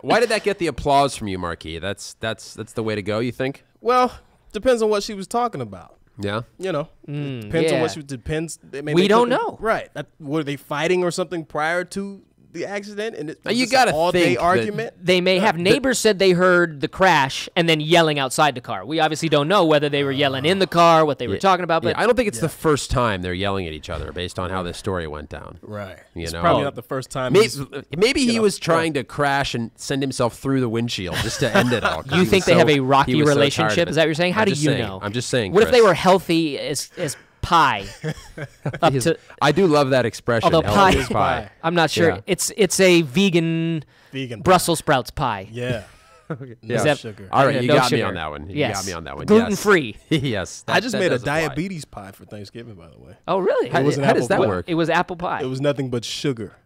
Why did that get the applause from you, Marquis? That's the way to go, you think? Well, depends on what she was talking about. Yeah. You know, depends on what she depends. I mean, We they don't couldn't- know. Right. Were they fighting or something prior to the accident? And it Now, was you this gotta an all-day think that- argument. They may have. Neighbors said they heard the crash and then yelling outside the car. We obviously don't know whether they were yelling in the car, what they were talking about. But I don't think it's the first time they're yelling at each other based on how this story went down. Right. You It's know? probably not the first time. Maybe he was trying to crash and send himself through the windshield just to end it all. 'cause you he think was they so- have a he rocky was so tired of relationship? it. Is that what you're saying? How I'm do just you saying. know? I'm just saying. What if they Chris. were healthy as pie? Up to, I do love that expression. although healthy pie as pie. I'm not sure. Yeah. It's a vegan vegan Brussels sprouts pie. Yeah. Yeah. Is that- sugar. All right, Yeah, you no got me sugar. on that one. You Yes. got me on that one. Gluten Yes. free. Yes. I just that made a does apply. diabetes pie for Thanksgiving, by the way. Oh, really? How, was an how does apple that pie. work? It was apple pie. It was nothing but sugar,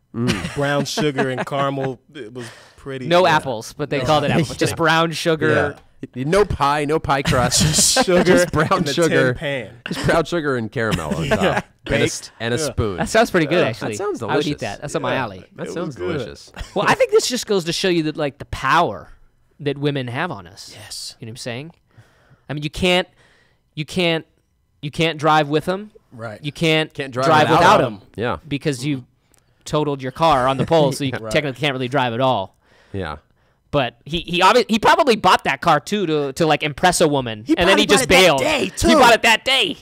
brown sugar and caramel. It was pretty. no yeah. apples, but they called it apple. Just brown sugar. No pie crust. Sugar, Just brown in the sugar. tin pan. Just brown sugar and caramel on top. Baked. And a spoon. That sounds pretty good, actually. That sounds delicious. I would eat that. That's on my alley. That It sounds was good. delicious. Well, I think this just goes to show you that, like, the power that women have on us. Yes. You know what I'm saying? I mean, you can't drive with them. Right. You can't Can't drive without without them Yeah. because you totaled your car on the pole, so you technically can't really drive at all. Yeah. But he probably bought that car too to like impress a woman, and then he probably just bought it that bailed. day, He too. bought it that day,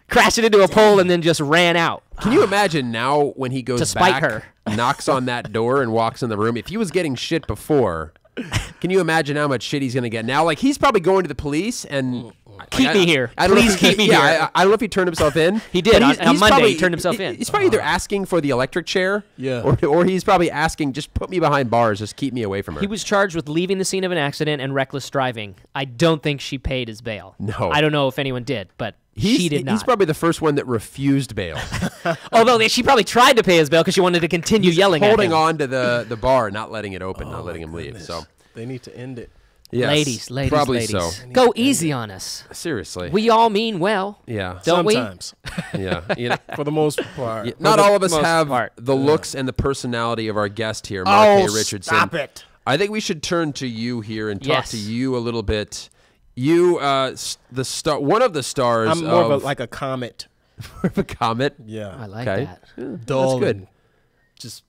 crashed it into a pole, and then just ran out. Can you imagine now when he goes To spite back, her. knocks on that door and walks in the room? If he was getting shit before, can you imagine how much shit he's gonna get now? Like he's probably going to the police and Keep me here. I don't know if Please he- keep me yeah, here. I don't know if he turned himself in. He did. but On he's Monday, probably- he turned himself in. He's probably either asking for the electric chair, Yeah. or he's probably asking, just put me behind bars, just keep me away from her. He was charged with leaving the scene of an accident and reckless driving. I don't think she paid his bail. No. I don't know if anyone did, but she did not. He's probably the first one that refused bail, Although she probably tried to pay his bail because she wanted to continue yelling at him. holding on to the bar, not letting it open, not letting him leave. Goodness. So They need to end it. Yes, Ladies, probably ladies. so. Go easy on us. Seriously. We all mean well, yeah. don't we? Sometimes, Yeah. You know, for the most part. not all of us most have part. the looks and the personality of our guest here, Mark A. Richardson. Stop it. I think we should turn to you here and talk Yes. to you a little bit. You, the star, one of the stars I'm more of of like a comet. a comet. Yeah. I like Okay. that. Dull. That's good. and just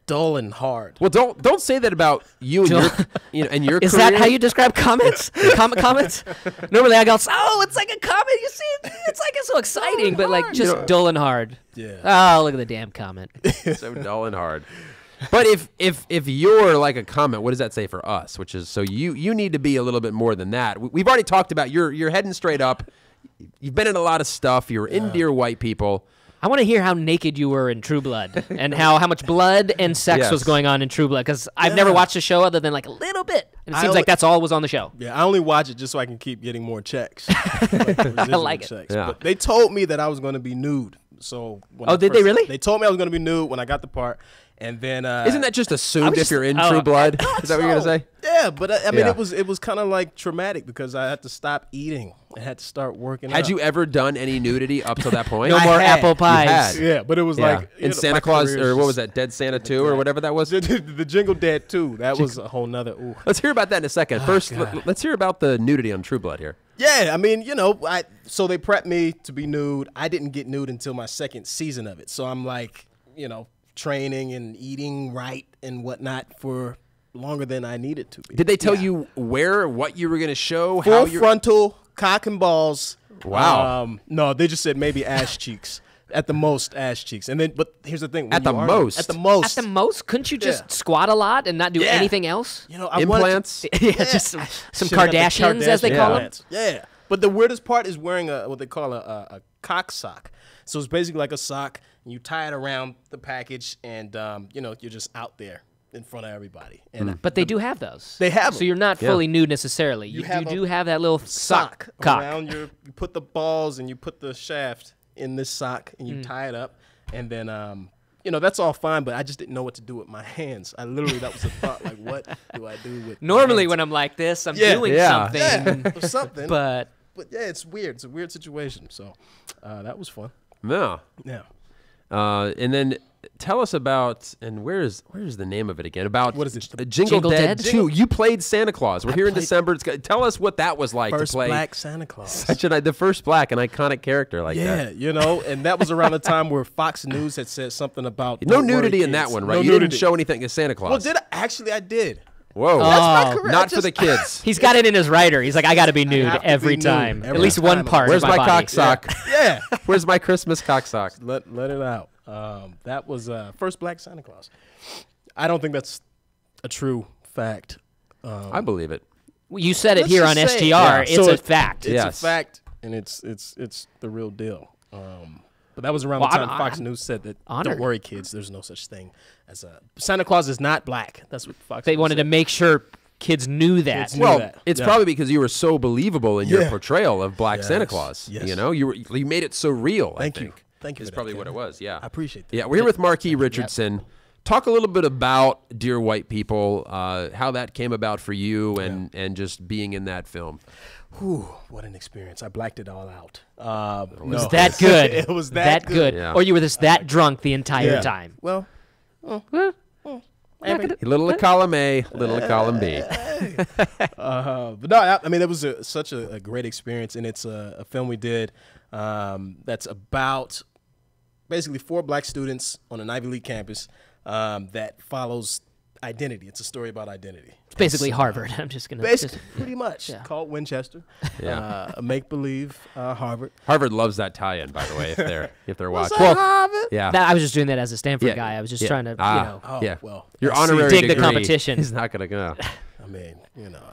dull and hard. Well, don't say that about you and your, and your Is career. that how you describe comments? Comments? Normally I go, oh, it's like a comment. You see, it's like it's so exciting, but like just dull and hard. Yeah. Oh, look at the damn comment. so dull and hard? But if you're like a comment, what does that say for us? Which is, so you need to be a little bit more than that. We've already talked about you're heading straight up. You've been in a lot of stuff. You're in Dear White People. I want to hear how naked you were in True Blood and how much blood and sex Yes. was going on in True Blood, because I've never watched the show other than like a little bit, and it seems like that's all was on the show. Yeah, I only watch it just so I can keep getting more checks. I like it. Yeah. But they told me that I was going to be nude. So when Oh, I did they really? They told me I was going to be nude when I got the part, and then Isn't that just assumed if just- you're in oh, True Blood? Is that what you're gonna say? Yeah, but I mean, Yeah. it was kind of like traumatic because I had to stop eating. I had to start working. Had out. you ever done any nudity up till that point? No I more had. apple You pies. had. Yeah, but it was Yeah. like in Santa Claus, or what was that? Dead Santa 2 or whatever that was. The Jingle Dead 2. That was a whole nother. Ooh. Let's hear about that in a second. First, let's hear about the nudity on True Blood here. Yeah, I mean, so they prepped me to be nude. I didn't get nude until my second season of it. So I'm like, training and eating right and whatnot for longer than I needed to be. Did they tell you what you were going to show? Full how you're frontal, cock and balls. Wow. No, they just said maybe ass cheeks. At the most, ass cheeks. And then, but here's the thing. when At the you are- most? At the most. At the most, couldn't you just Yeah. squat a lot and not do Yeah. anything else? I wanted to- implants? Yeah, just some Should've got the Kardashians, as they Kardashian call them. implants. Yeah. But the weirdest part is wearing what they call a cock sock. So it's basically like a sock, and you tie it around the package, and you're just out there in front of everybody. And But they do have those. They have So them. you're not fully nude necessarily. You have do a have that little sock cock. around you put the balls and you put the shaft in this sock and you tie it up, and then that's all fine, but I just didn't know what to do with my hands. That was the thought, like, what do I do with my Normally, hands? when I'm like this, I'm Yeah. doing Yeah. something. Yeah, or something. But yeah, it's weird. It's a weird situation. So that was fun. No. Yeah. And then tell us about, and where's the name of it again? About What is it? Jingle Jingle Dead Dead? 2. You played Santa Claus. We're here in played- December. Tell us what that was like First to play black Santa Claus. such the first black and iconic character like that. Yeah, and that was around the time where Fox News had said something about No don't worry, nudity in kids. that one, right? No You nudity. didn't show anything as Santa Claus. Well, did I? Actually, I did. Whoa. That's not correct. Not for the kids. he's got it in his writer. He's like, I got to be nude have to be every nude time. every At least time. one part Where's of my my cock body. sock? Yeah. Where's my Christmas cock sock? Let it out. That was first black Santa Claus. I don't think that's a true fact. I believe it. You said it Let's here on just say- STR. Yeah. It's So a fact. It's Yes. a fact, and it's the real deal. But that was around Well, the time I'm- Fox I'm News said that honored. don't worry, kids. There's no such thing as a Santa Claus is not black. That's what Fox. They News wanted to said. make sure kids knew that. Kids knew Well, that. it's Yeah. probably because you were so believable in your Yeah. portrayal of Black Santa Yes. Claus. Yes. You made it so real. Thank I you. think. Thank you Is for that, probably what it Kevin. was. Yeah, I appreciate that. Yeah, we're here with Mark E. Richardson. Talk a little bit about Dear White People, how that came about for you, and just being in that film. Whew, what an experience! I blacked it all out. It was that good. It was that good. Yeah. Or you were just that drunk the entire Yeah. time. Well, Little of column A, little of column B. but no, I mean it was such a great experience, and it's a film we did that's about basically 4 black students on an Ivy League campus that follows identity. It's a story about identity. It's basically Harvard. I'm just gonna. Basically, pretty much Yeah. called Winchester. Yeah. A make believe Harvard. Harvard loves that tie-in, by the way, if they're watching. Harvard? Yeah. I was just doing that as a Stanford Yeah. guy. I was just Yeah. trying to, Oh, yeah. well, Your I see. honorary Dig the degree competition. is not going to go. I mean,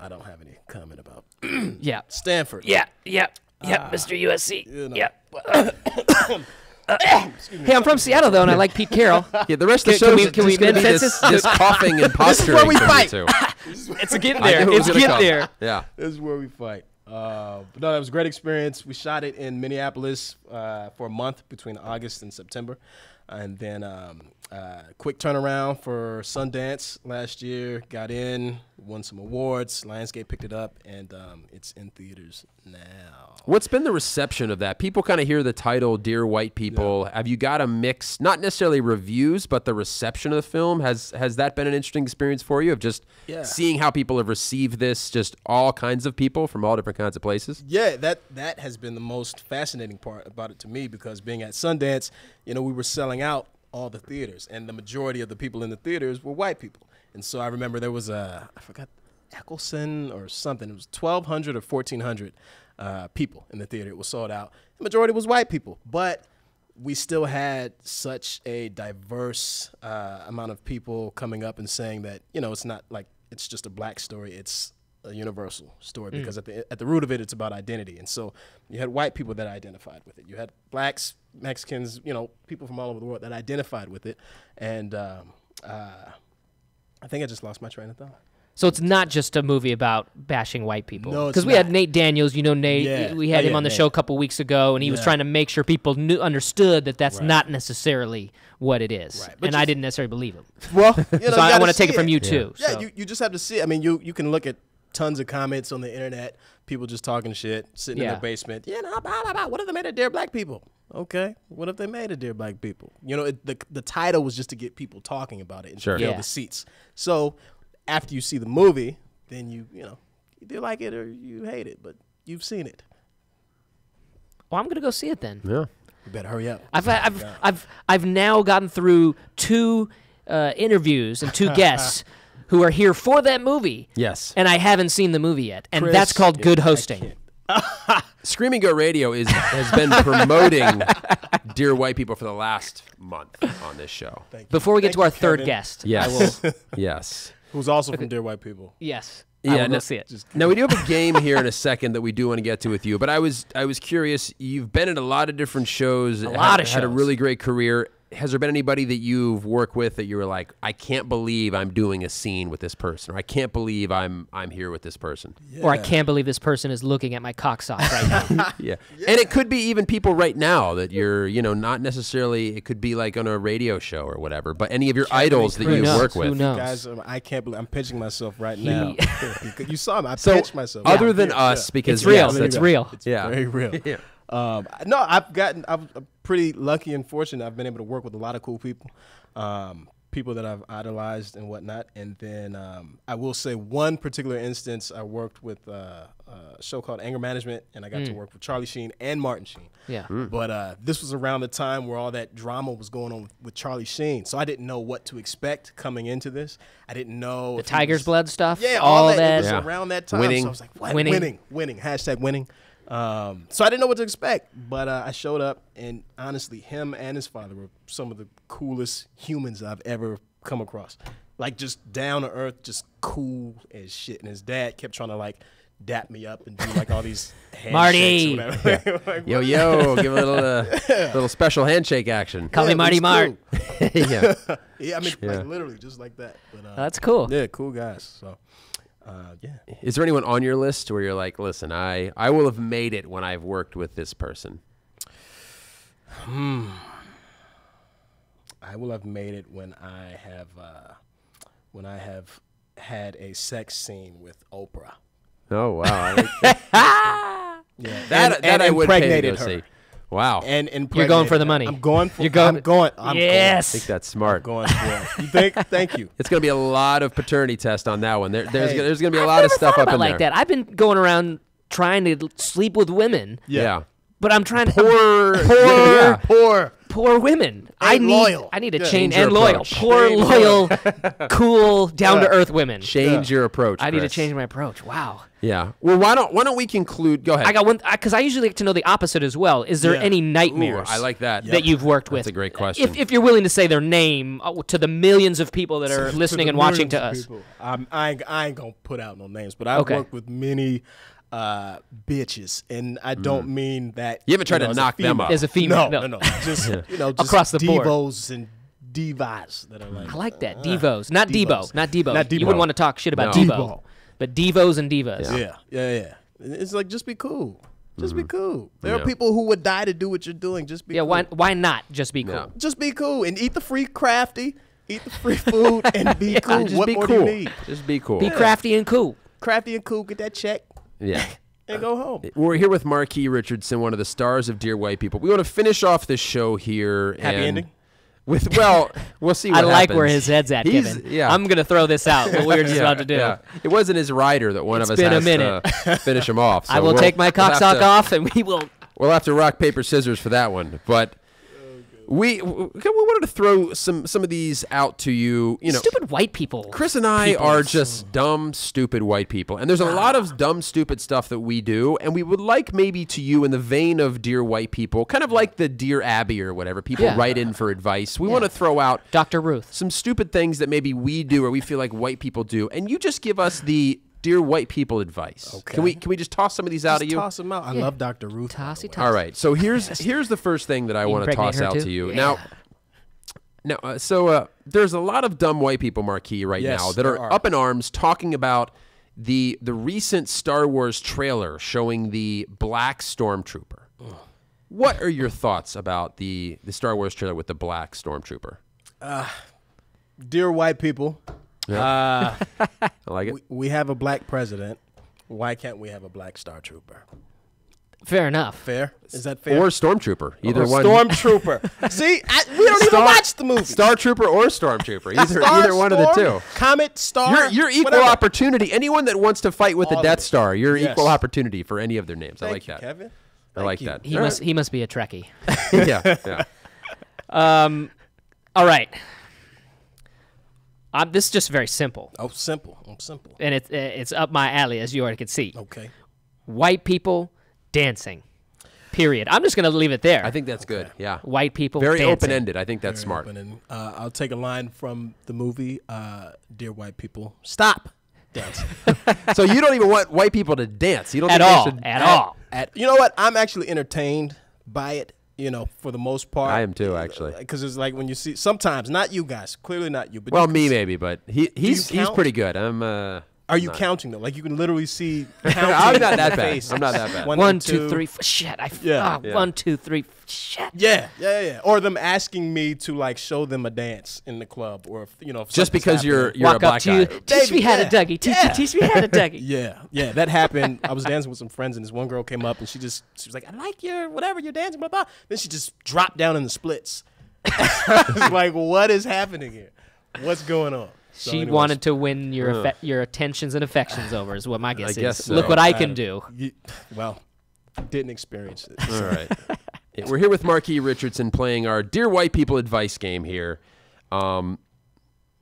I don't have any comment about yeah, Stanford. yeah, Mr. USC. know. Yeah. Hey, I'm from Seattle though, and I like Pete Carroll. Yeah, the rest of the Can show we- is can we just going to be mend this fences? coughing and posturing. where we from you fight. two. It's getting I there. knew it It's was gonna getting come. there. Yeah. This is where we fight. But no, that was a great experience. We shot it in Minneapolis, for a month between August and September. And then quick turnaround for Sundance last year. Got in, won some awards. Lionsgate picked it up, and it's in theaters now. What's been the reception of that? People kind of hear the title, Dear White People. Have you got a mix, not necessarily reviews, but the reception of the film? Has that been an interesting experience for you of just seeing how people have received this, just all kinds of people from all different kinds of places? Yeah, that has been the most fascinating part about it to me, because being at Sundance, we were selling out all the theaters, and the majority of the people in the theaters were white people. And so I remember there was I forgot, Eccleston or something. It was 1,200 or 1,400 people in the theater. It was sold out. The majority was white people, but we still had such a diverse amount of people coming up and saying that, it's not like it's just a black story. It's a universal story, because at the root of it, it's about identity. And so you had white people that identified with it. You had blacks, Mexicans, people from all over the world that identified with it. And I think I just lost my train of thought. So it's not just a movie about bashing white people. No, it's because we not. had Nate Daniels. Nate. Yeah. We had him on the Nate. show a couple weeks ago, and he was trying to make sure people understood that that's Right. not necessarily what it is. Right. But And I didn't necessarily believe him. Well, So I want to take it from you too. Yeah, so. you just have to see it. I mean, you can look at tons of comments on the internet, people just talking shit, sitting in Yeah. their basement. Blah, blah, blah. What if they made it Dear Black People? Okay, what if they made it Dear Black People? The title was just to get people talking about it and Sure. fill Yeah. the seats. So after you see the movie, then you either like it or you hate it, but you've seen it. Well, I'm gonna go see it then. Yeah. You better hurry up. I've now gotten through 2 interviews and 2 guests who are here for that movie. Yes. And I haven't seen the movie yet, and Chris, that's called good hosting. Screaming Goat Radio has been promoting Dear White People for the last month on this show. Thank you. Before we get Thank to our you, third Kevin, guest, Yes. Yes. who's also from Dear White People. yes, Yeah, I will no- go see it. Now we do have a game here in a second that we do want to get to with you, but I was curious. You've been at a lot of different shows. lot of had a shows. really great career. Has there been anybody that you've worked with that you were like, I can't believe I'm doing a scene with this person, or I can't believe I'm here with this person? Or I can't believe this person is looking at my cock sock right now. Yeah. And it could be even people right now that you're, not necessarily. It could be like on a radio show or whatever. But any of your idols that Who you knows? work Who with. knows? Guys, I can't believe I'm pinching myself right now. You saw me. I So pinched myself. other Yeah, than yeah, us, yeah. because It's real. yes, It's that's- real. It's Yeah. very real. Yeah. No, I'm pretty lucky and fortunate. I've been able to work with a lot of cool people, people that I've idolized and whatnot. And then I will say one particular instance, I worked with a show called Anger Management, and I got to work with Charlie Sheen and Martin Sheen. Yeah. But this was around the time where all that drama was going on with Charlie Sheen. So I didn't know what to expect coming into this. I didn't know The if he Tiger's was- blood stuff. Yeah, all that. It was Yeah. around that time. Winning. So I was like, what? Winning. Winning. Hashtag winning. So I didn't know what to expect, but I showed up, and honestly, him and his father were some of the coolest humans I've ever come across. Like, just down to earth, just cool as shit. And his dad kept trying to like dap me up and do like all these Marty. handshakes or whatever. Like, Yo, give a little special handshake action. Call me it was Marty Mart. cool. Yeah. Yeah, I mean, Yeah. like literally just like that. But That's cool. yeah, cool guys. So yeah. Is there anyone on your list where you're like, listen, I will have made it when I've worked with this person? I will have made it when I have had a sex scene with Oprah. Oh wow, I like that. Yeah, that I would pay to impregnated go her. see. Wow, And You're going for the impregnated her. money. I'm going for. You're going- I'm going. I'm Yes. I think that's smart. going for it. You think? Thank you. It's going to be a lot of paternity test on that one. There's Hey. going to be a I've lot of never stuff thought up about in like there. that. I've been going around trying to sleep with women, Yeah. but I'm trying to Yeah. Poor. women. loyal. I need to Yeah. change Change your and loyal. approach. Poor Change loyal, cool, down to earth women. Change your approach. I need to Chris. change my approach. Wow. Yeah. Well, why don't we conclude? Go ahead. I got one because I usually like to know the opposite as well. Is there Yeah. any Ooh, nightmares? I like that. that you've worked with. That's a great question. If you're willing to say their name to the millions of people that are listening the and watching millions to of us. people. I ain't gonna put out no names, but I've Okay. worked with many bitches, and I don't mean that. You haven't tried to as a knock them female. up. As a female, no. No. Just just Across the board. divos and divas that are like. I like that. Devos. Not Debo. Devos. Not Debo. Not You Debo. wouldn't want to talk shit about No. Debo. Debo. But Devos and Divas. Yeah. It's like just be cool. Just be cool. There are people who would die to do what you're doing. Just be cool. Why not just be cool? Yeah. Just be cool and eat the free crafty, eat the free food, and be cool. Just What be more cool. do you need? Just be cool. Be crafty and cool. Crafty and cool. Get that check Yeah. and go home. We're here with Marquis Richardson, one of the stars of Dear White People. We want to finish off this show here. Happy and ending? We'll see what I like happens. where his head's at, He's- Kevin. Yeah. I'm going to throw this out, what we were just about to do. Yeah. It wasn't his rider that one It's of us been a has minute. to finish him off. I So will we'll- take my we'll have cocksock to- off, and we will. We'll have to rock, paper, scissors for that one. But we wanted to throw some of these out to you. You know, Stupid white people. Chris and I are just dumb, stupid white people. And there's a lot of dumb, stupid stuff that we do. And we would like maybe to you in the vein of Dear White People, kind of like the Dear Abby or whatever, people Yeah. write in for advice. We want to throw out Dr. Ruth. some stupid things that maybe we do or we feel like white people do. And you just give us the Dear White People advice. Okay. Can we just toss some of these out Just of you? toss them out. I love Dr. Ruth. Tossy, All right. So here's the first thing that I want to impregnate toss her out too? to you. Yeah. So there's a lot of dumb white people, Marquis, right Yes, now that there are are. up in arms talking about the recent Star Wars trailer showing the black stormtrooper. What are your thoughts about the Star Wars trailer with the black stormtrooper? Dear white people, I like it. we have a black president. Why can't we have a black Star Trooper? Fair enough. Fair? Is that fair? Or stormtrooper, either Or one. Stormtrooper. See, we don't even watch the movie. Star Trooper or stormtrooper, either Star, either one of the Storm, two. Comet, Star. You're equal whatever. opportunity. Anyone that wants to fight with All the of Death it. Star, you're Yes. equal opportunity for any of their names. I Thank like you, that. Kevin. I like you. that. He must be a Trekkie. yeah. All right. This is just very simple, Oh, simple. Oh, simple. and it's up my alley, as you already can see. Okay. White people dancing. Period. I'm just going to leave it there. I think that's good. Yeah. White people Very dancing. open-ended. I think that's smart. And then, I'll take a line from the movie, Dear White People. Stop dancing. So you don't even want white people to dance. You don't At think all. they should At all. You know what? I'm actually entertained by it, for the most part. I am too, actually. Because it's like when you see, sometimes, not you guys, clearly not you. But Well, you can me see- maybe, but he's count? pretty good. I'm Are you counting them? Like you can literally see counting. I'm not that in bad. face. I'm not that bad. 1, 2, 3. Shit. Yeah. 1, 2, 3. Shit. Yeah. Or them asking me to like show them a dance in the club, or if Just something's because you're happening. a Walk up black to you. guy. Teach me Baby, how to yeah. Dougie. Teach me how to Dougie. Yeah, that happened. I was dancing with some friends, and this one girl came up, and she was like, "I like your whatever you're dancing, blah blah." Then she just dropped down in the splits. I was like, "What is happening here? What's going on?" So She anyways, wanted to win your attentions and affections over, is what my guess guess is. so. Look what I can do. Well, didn't experience it. All right. We're here with Marquis Richardson playing our Dear White People advice game here.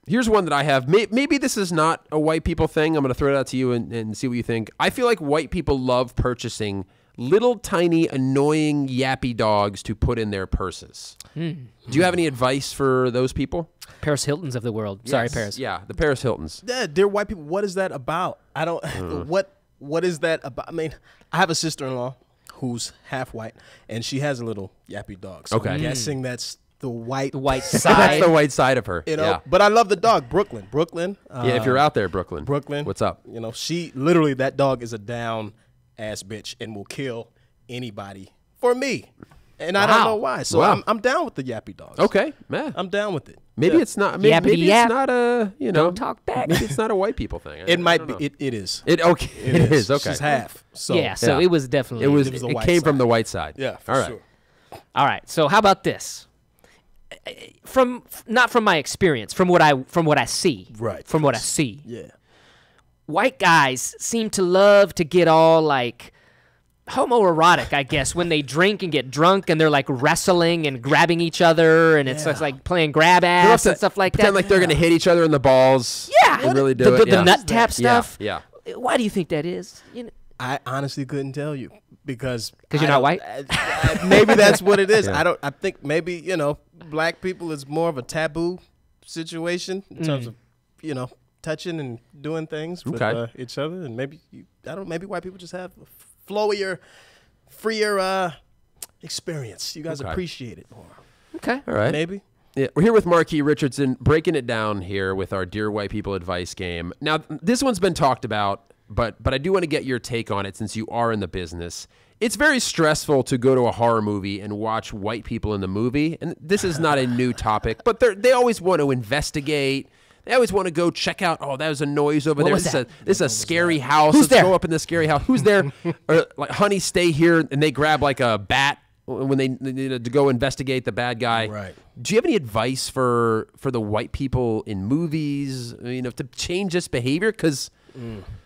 Here's one that I have. Maybe this is not a white people thing. I'm going to throw it out to you and see what you think. I feel like white people love purchasing little, tiny, annoying, yappy dogs to put in their purses. Do you have any advice for those people? Paris Hiltons of the world. Sorry, Yes. Paris. Yeah, the Paris Hiltons. Yeah, dear white people, what is that about? I don't. What is that about? I mean, I have a sister-in-law who's half white, and she has a little yappy dog. So Okay. I'm guessing that's the white. The white That's side. the white side of her. You know, Yeah. but I love the dog, Brooklyn. Yeah, if you're out there, Brooklyn. Brooklyn. What's up? You know, she literally, that dog is a down ass bitch and will kill anybody for me. And I don't Wow. know why. So Wow. I'm down with the yappy dogs. Okay, man. I'm down with it. Maybe Yeah. it's not. Maybe Yappity it's yap. not a. Don't talk back. Maybe it's not a white people thing. It I might don't be. know. It is. It okay. It is okay. She's half. So Yeah, so Yeah. it was definitely. It was. It was the It white came from side. the white side. Yeah, for All right. sure. All right. So how about this? Not from my experience, from what I see. Right. From what I see. Yeah. White guys seem to love to get all like homoerotic, I guess, when they drink and get drunk and they're like wrestling and grabbing each other and it's just like playing grab They'll ass have and stuff like pretend that. like they're gonna hit each other in the balls. Yeah. And really do the, it. the yeah. nut tap stuff. Yeah. Why do you think that is? You know, I honestly couldn't tell you because you're I not don't- white? maybe that's what it is. Yeah. I think maybe black people is more of a taboo situation in terms of touching and doing things with Okay. each other, and maybe maybe white people just have a flowier, freer experience. You guys Okay. appreciate it more. okay. All right. Maybe. Yeah, we're here with Marquis Richardson, breaking it down here with our Dear White People advice game. Now, this one's been talked about, but I do want to get your take on it since you are in the business. It's very stressful to go to a horror movie and watch white people in the movie. And this is not a new topic, but they always want to investigate. They always want to go check out, oh, that was a noise over there. This is a scary house. Let's go up in the scary house. Who's there? Or like, honey, stay here. And they grab like a bat when they to go investigate the bad guy. Right. Do you have any advice for the white people in movies, to change this behavior? Because...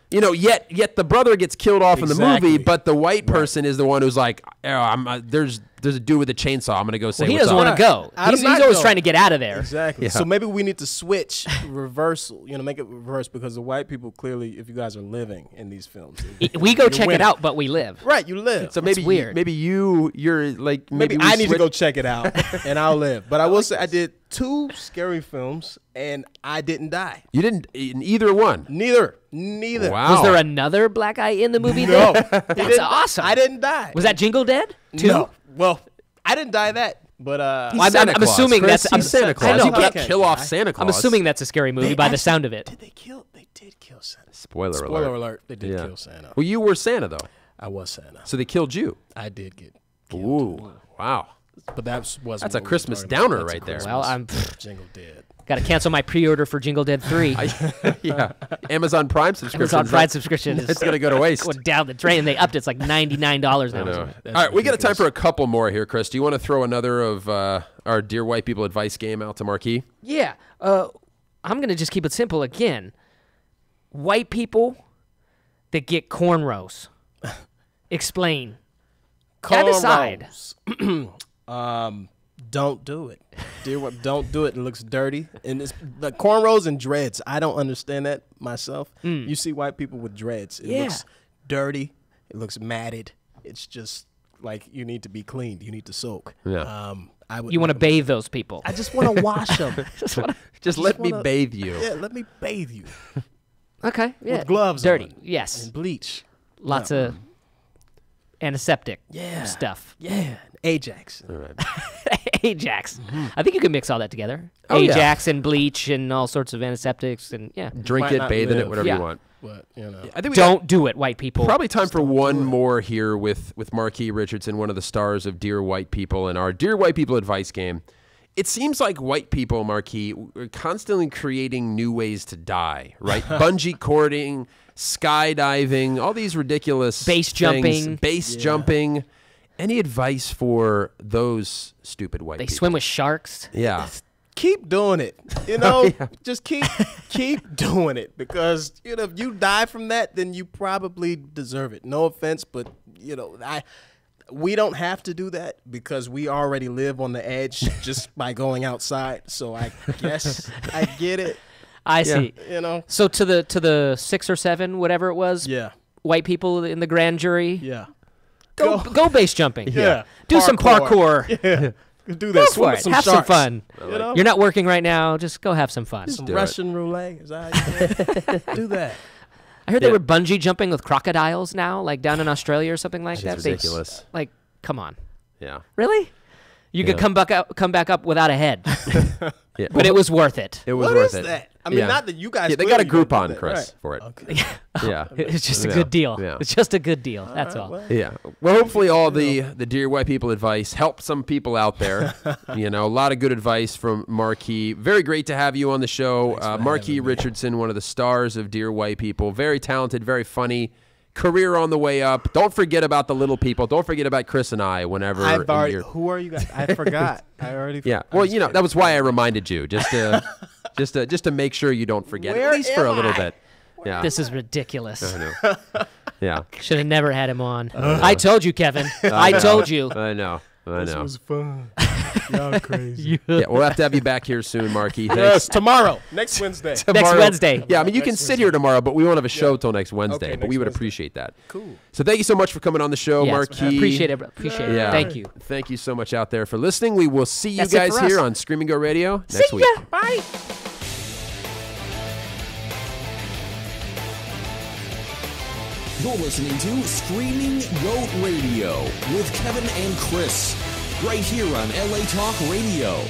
yet the brother gets killed off in the movie, but the white person is the one who's like, there's a dude with a chainsaw. I'm going to go say he doesn't want to go. He's always trying to get out of there. Exactly. Yeah. So maybe we need to switch reversal, make it reverse, because the white people clearly, if you guys are living in these films. We go check it out, but we live. Right, you live. So maybe weird. Maybe you're like... Maybe I need to go check it out, and I'll live. But I will say I did 2 scary films, and I didn't die. You didn't in either one? Neither. Wow. Was there another black guy in the movie? No. That's awesome. I didn't die. Was that Jingle Dead? Too? No. Well, I didn't die that, but I'm assuming Chris. that's He's Santa Claus. I know, You but can't kill off Santa Claus. I'm assuming that's a scary movie by the sound of it. They did kill Santa. Spoiler alert. They did kill Santa. Well, you were Santa though. I was Santa. So they killed you. I did get killed. Ooh, wow. But that's a Christmas downer right there. Well, I'm Jingle Dead. got to cancel my pre-order for Jingle Dead 3. Yeah, Amazon Prime subscription. Amazon Prime subscription is it's gonna go to waste. going down the drain. They upped it. It's like $99 now. I know. All right, we got a time for a couple more here, Chris. Do you want to throw another of our Dear White People advice game out to Marquis? Yeah. I'm going to just keep it simple again. White people that get cornrows. Explain. Decide. Don't do it. Don't do it. It looks dirty. And it's the cornrows and dreads. I don't understand that myself. You see white people with dreads. It looks dirty. It looks matted. It's just like you need to be cleaned. You need to soak. Yeah. You want to bathe those people. I just want to wash them. Just let me bathe you. Yeah, let me bathe you. Okay. Yeah. With gloves Dirty. on. Yes. And bleach. Lots of antiseptic Yeah. stuff. Yeah. Ajax. All right. Ajax. I think you can mix all that together. Oh, yeah. Ajax and bleach and all sorts of antiseptics and Drink Might it, not bathe in it, live. whatever Yeah. you want. But, I think we Don't do it, white people. Probably time for one more here with Marquis Richardson, one of the stars of Dear White People, and our Dear White People advice game. It seems like white people, Marquis, are constantly creating new ways to die, right? Bungee cording, skydiving, all these ridiculous Base things. jumping. Base jumping. Any advice for those stupid white They people? swim with sharks. Yeah. keep doing it. Just keep doing it, because if you die from that, then you probably deserve it. No offense, but we don't have to do that because we already live on the edge just by going outside. So I guess I get it. I see. So to the 6 or 7, whatever it was. Yeah. White people in the grand jury. Yeah. Go base jumping. Yeah. Do some parkour. Yeah. Do that. Go Swim for with it. some Have sharks. some fun. You're not working right now. Just go have some fun. Some do Russian roulette. Is that how you do it? Do that. I heard they were bungee jumping with crocodiles now, like down in Australia or something like that. It's ridiculous. Like, come on. Yeah. Really? You could come back up without a head. Yeah. But it was worth it. It was What worth is it. that? I mean, not that you guys. Yeah, they got a clearly don't do Groupon, that, Chris, right. for it. Okay. Yeah. It's just a Yeah. good deal. Yeah. It's just a good deal. That's all. Yeah. Well, hopefully all the Dear White People advice helped some people out there. A lot of good advice from Marquis. Very great to have you on the show. Marquis Richardson, one of the stars of Dear White People. Very talented, very funny. Career on the way up. Don't forget about the little people. Don't forget about Chris and I whenever. Who are you guys? I forgot. I already. Yeah. Well, that was why I reminded you, just to make sure you don't forget, Where at least for a am little I? bit. Yeah. This is ridiculous. I know. Yeah. Should have never had him on. I told you, Kevin. I told you. I know. This was fun. Y'all crazy. Yeah, we'll have to have you back here soon, Marquis. Thanks. Yes, tomorrow. Next Wednesday. Next Wednesday. Yeah, I mean, you can sit here tomorrow, but we won't have a show till next Wednesday. Okay, but we next would Wednesday. appreciate that. Cool. So thank you so much for coming on the show, Yes, Marquis. appreciate it. Appreciate it. Yeah. Thank you. Thank you so much out there for listening. We will see you That's it guys for us. here on Screaming Go Radio next week. Bye. You're listening to Screaming Goat Radio with Kevin and Chris, right here on LA Talk Radio.